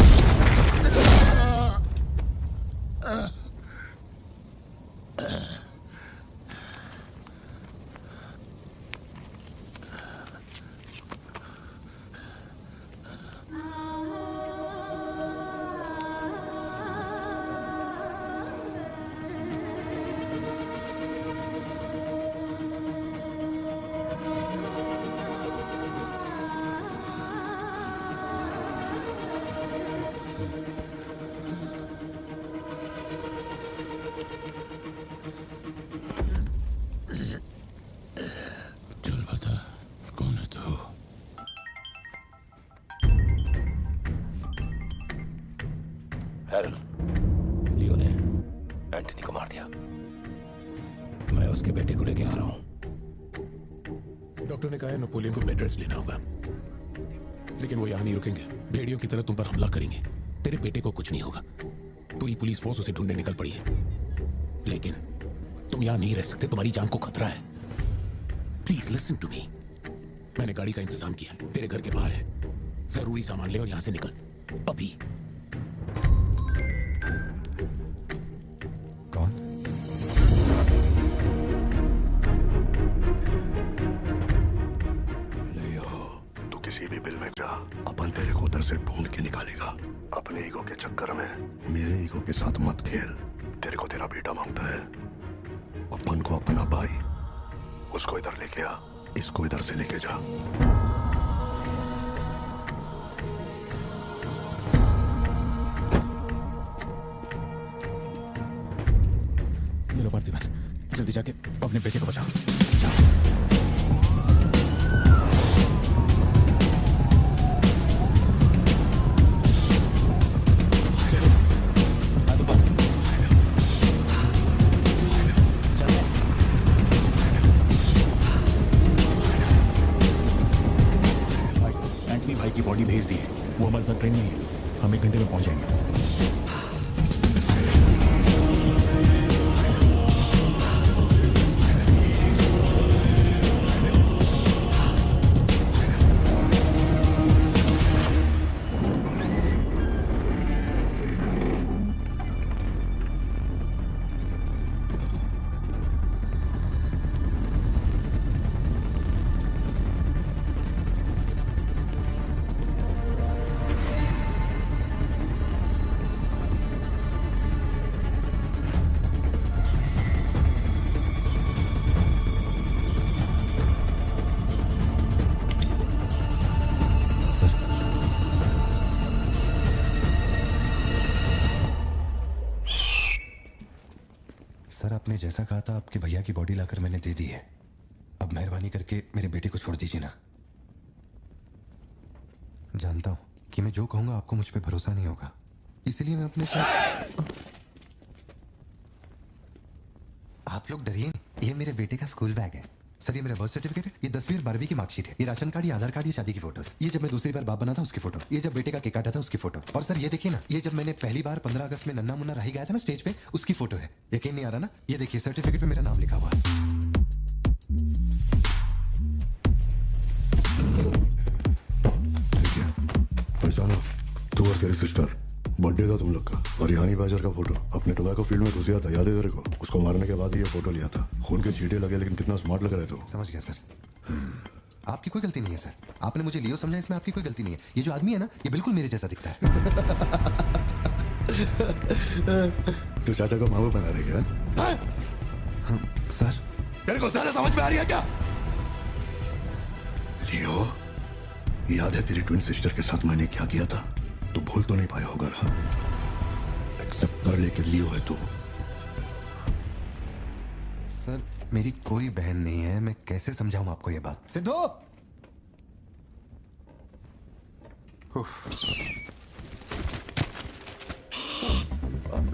चल बता, कौन है तू? हैरल, लियो ने एंटनी को मार दिया। मैं उसके बेटे को लेके आ रहा हूं। डॉक्टर ने कहा है नेपोलियन को बेड रेस्ट लेना होगा, लेकिन वो यहां नहीं रुकेंगे। भेड़ियों की तरह तुम पर हमला करेंगे। तेरे बेटे को कुछ नहीं होगा। पूरी पुलिस फोर्स उसे ढूंढने निकल पड़ी है, लेकिन तुम यहां नहीं रह सकते। तुम्हारी जान को खतरा है। Please listen to me. मैंने गाड़ी का इंतजाम किया है, तेरे घर के बाहर है। जरूरी सामान ले और यहां से निकल अभी। किसी भी बिल में जा, अपन तेरे को उधर से ढूंढ के निकालेगा। अपने ईगो के चक्कर में मेरे ईगो के साथ मत खेल। तेरे को तेरा बेटा मांगता है, अपन को अपना भाई। उसको इधर लेके आ, इसको इधर से लेके जा। ये लो पार्थिबन, जल्दी जाके अपने बेटे को बचाओ। भाई की बॉडी भेज दी है। वो हमारे साथ ट्रेन में है। हम 1 घंटे में पहुंच जाएंगे। सर, आपने जैसा कहा था आपके भैया की बॉडी लाकर मैंने दे दी है। अब मेहरबानी करके मेरे बेटे को छोड़ दीजिए ना। जानता हूं कि मैं जो कहूंगा आपको मुझ पे भरोसा नहीं होगा, इसीलिए मैं अपने साथ। आप लोग डरिए नहीं, ये मेरे बेटे का स्कूल बैग है। सर, ये मेरा बर्थ सर्टिफिकेट है, ये 10वीं और 12वीं की मार्कशीट है, ये राशन कार्ड, ये आधार कार्ड, ये शादी की फोटोज, ये जब मैं दूसरी बार बाप बना था उसकी फोटो, ये जब बेटे का केक काटा था उसकी फोटो, और सर ये देखिए ना, ये जब मैंने पहली बार 15 अगस्त में नन्ना मुन्ना राही गाया था ना स्टेज पे, उसकी फोटो है। यकीन नहीं आ रहा ना? ये देखिए सर्टिफिकेट पे मेरा नाम लिखा हुआ है। पहचानो, तू और तेरी सिस्टर। बर्थडे था तुम लोग का, और रिहानी बाजार का फोटो अपने टोबैको फील्ड में घुसिया था, याद है तेरे को? उसको मारने के बाद ये फोटो लिया था। खून के छींटे लगे, लेकिन कितना स्मार्ट लग रहा है तू। समझ गया सर। आपकी कोई गलती नहीं है सर, आपने मुझे लियो समझा, इसमें आपकी कोई गलती नहीं है। ये जो आदमी है ना, ये बिल्कुल मेरे जैसा दिखता है। तो चाचा को मामा बना रहे क्या? सर, तेरे को सारा समझ में आ रही है क्या? लियो, याद है तेरी ट्विन सिस्टर के साथ मैंने क्या किया था? तू भूल तो नहीं पाया होगा ना? एक्सेप्ट कर ले कि लियो है तू। सर, मेरी कोई बहन नहीं है, मैं कैसे समझाऊं आपको ये बात? सिद्धू!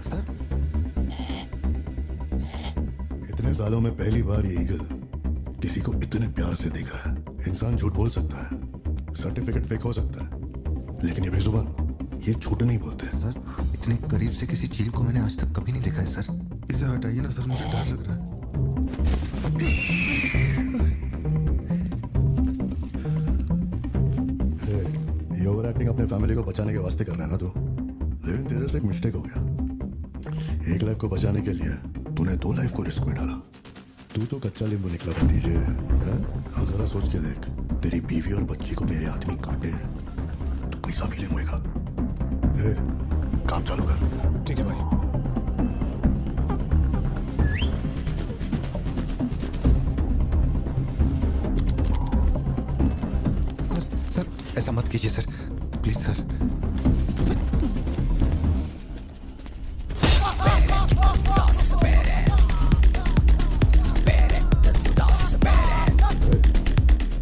सर, इतने सालों में पहली बार ये ईगल किसी को इतने प्यार से देख रहा है। इंसान झूठ बोल सकता है, सर्टिफिकेट फेक हो सकता है, लेकिन ये बेजुबान ये झूठ नहीं बोलते। सर इतने करीब से किसी चील को मैंने आज तक कभी नहीं देखा है सर। इसे हटाइए ना सर, मुझे डर लग रहा है। ये ओवर एक्टिंग अपने फैमिली को बचाने के वास्ते कर रहा है ना तू, लेकिन तेरे से एक मिस्टेक हो गया। एक लाइफ को बचाने के लिए तूने 2 लाइफ को रिस्क में डाला। तू तो कच्चा नींबू निकला भतीजे। अब जरा सोच के देख, तेरी बीवी और बच्ची को मेरे आदमी काटे तो कैसा फीलिंग होएगा? काम चालू कर। ठीक है भाई। सर ऐसा मत कीजिए सर, प्लीज सर।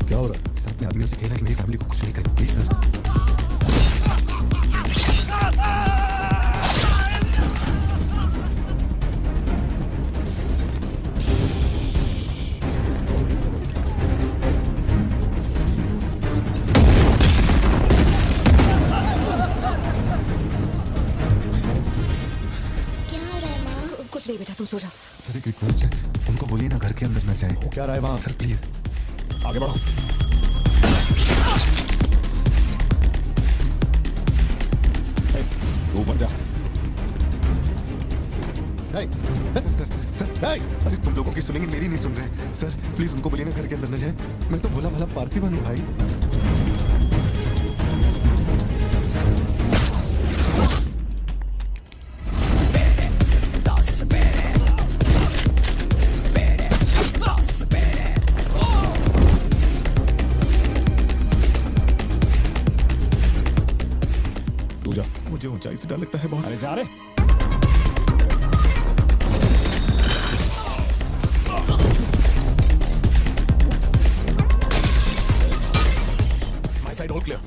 क्या हो रहा है? सर अपने आदमियों से कहना कि मेरी फैमिली को कुछ नहीं करे, प्लीज सर। कुछ नहीं बेटा, तुम सो जाओ। सर एक रिक्वेस्ट है, उनको बोलिए ना घर के अंदर ना जाए। वो क्या रहा है वहां? सर प्लीज आगे बढ़ो। ऊपर जा। सर अरे तुम लोगों की सुनेंगे, मेरी नहीं सुन रहे। सर प्लीज उनको बोलिए ना घर के अंदर ना जाए। मैं तो भोला भाला पार्थिवन हूँ भाई। मुझे ऊंचाई से डर लगता है बॉस। अरे जा रे। My side all clear.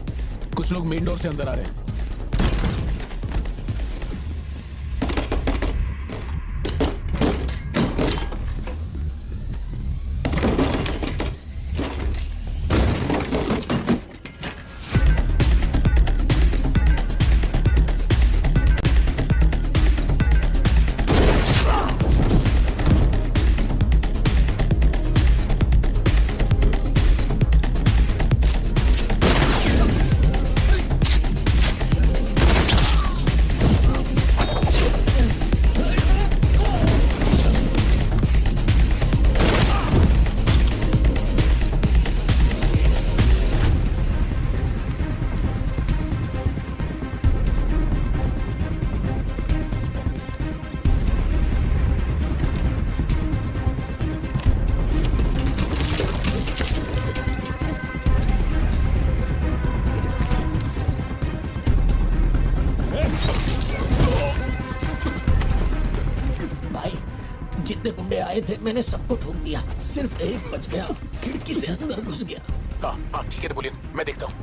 कुछ लोग मेन डोर से अंदर आ रहे हैं। जितने गुंडे आए थे मैंने सबको ठोक दिया, सिर्फ एक बच गया, खिड़की से अंदर घुस गया। हाँ ठीक है, बोलिए, मैं देखता हूँ।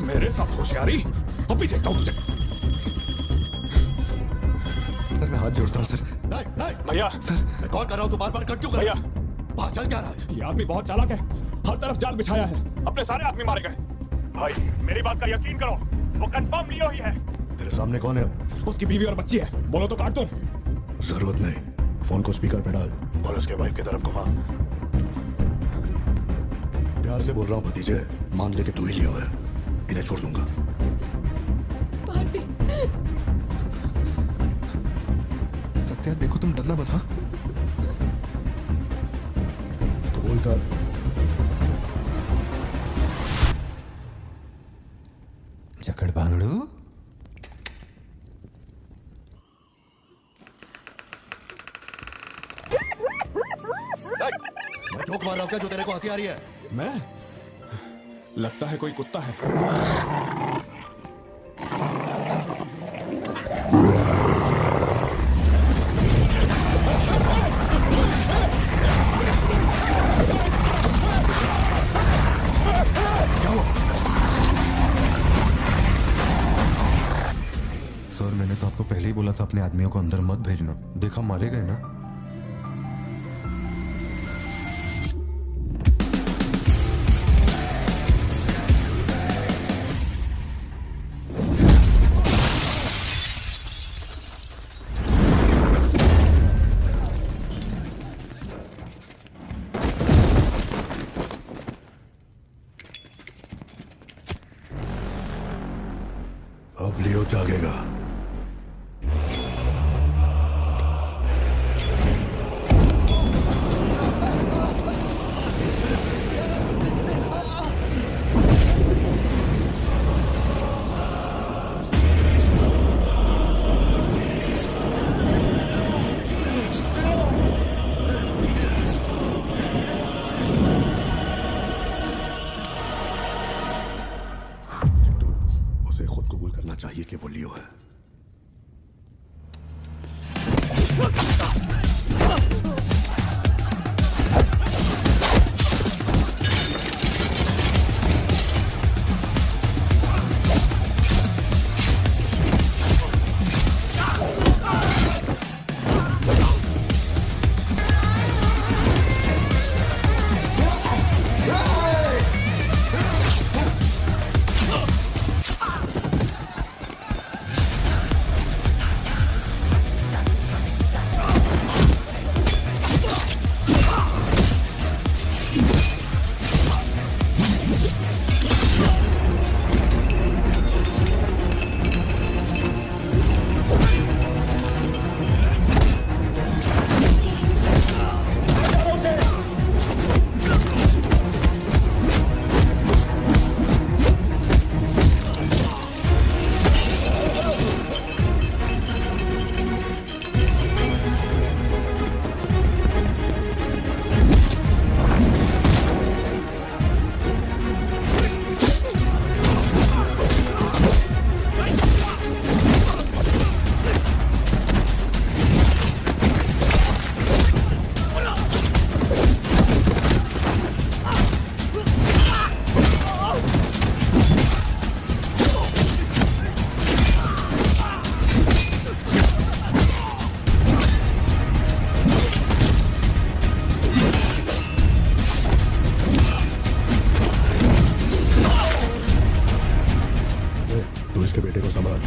मेरे साथ होशियारी, अभी देखता हूँ तुझे। सर मैं हाथ जोड़ता हूँ सर। भैया सर मैं कॉल कर रहा हूँ, तो बार बार कट क्यों कर रहा है? बाहर चल क्या रहा है? ये आदमी बहुत चालाक है, हर तरफ जाल बिछाया है, अपने सारे आदमी मारे गए। भाई मेरी बात का यकीन करो, वो कंफर्म लियो ही है। तेरे सामने कौन है अब? उसकी बीवी और बच्ची है, बोलो तो काट दूं। जरूरत नहीं, फोन को स्पीकर पे डाल और उसके वाइफ की तरफ घुमा। प्यार से बोल रहा हूँ भतीजे, मान ले कि तू ही लिया हुआ है, इन्हें छोड़ दूंगा। सत्या देखो तुम डरना मत। हाँ कबूल कर। जकड़ बांगड़ू। मैं जोक मार रहा हूँ क्या जो तेरे को हंसी आ रही है? मैं? लगता है कोई कुत्ता है। अपने आदमियों को अंदर मत भेजना, देखा मारे गए ना। अब लियो जागेगा। उसे खुद कबूल करना चाहिए कि वो लियो है। तू इसके बेटे को संभाल।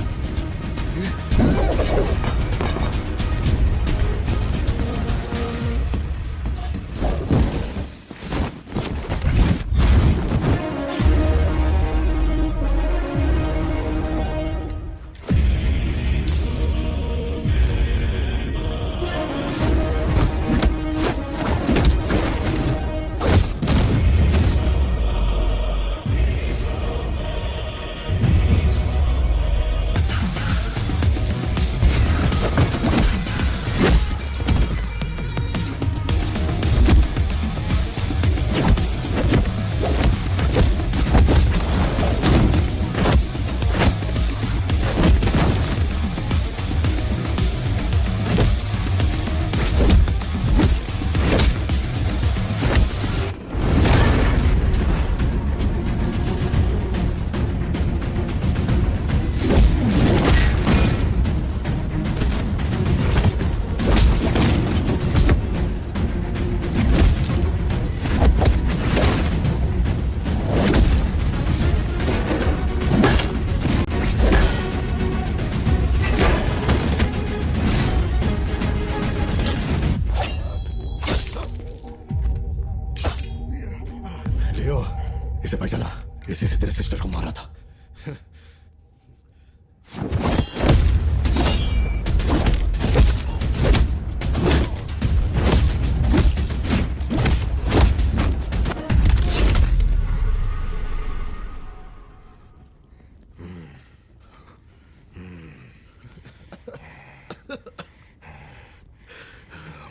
इसे पहचाना, इसी से तेरे सिस्टर को मारा था।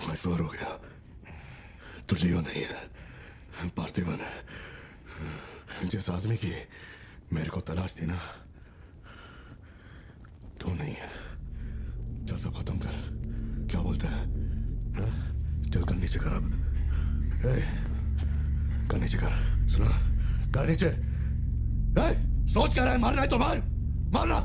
मशहूर हो गया। तू लियो नहीं है, पार्थिवन है। जिस आदमी की मेरे को तलाश थी ना, तू नहीं है। चल सब खत्म कर। क्या बोलते हैं? चल कर नीचे कर। अब कर नीचे कर। सुना? कर नीचे। सोच क्या रहा है? मारना है तो मार, मारना।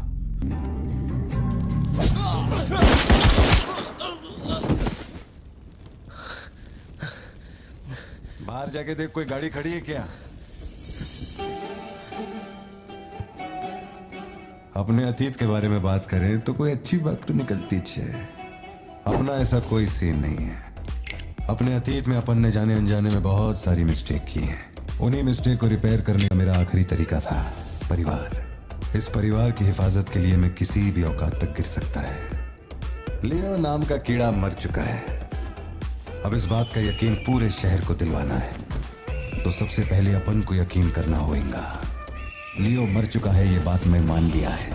बाहर जाके देख कोई गाड़ी खड़ी है क्या? अपने अतीत के बारे में बात करें तो कोई अच्छी बात तो निकलती है। अपना ऐसा कोई सीन नहीं है। अपने अतीत में अपन ने जाने अनजाने में बहुत सारी मिस्टेक की हैं। उन्हीं मिस्टेक को रिपेयर करने का मेरा आखिरी तरीका था परिवार। इस परिवार की हिफाजत के लिए मैं किसी भी औकात तक गिर सकता है। लियो नाम का कीड़ा मर चुका है। अब इस बात का यकीन पूरे शहर को दिलवाना है तो सबसे पहले अपन को यकीन करना होगा। लियो मर चुका है, ये बात मैं मान लिया है।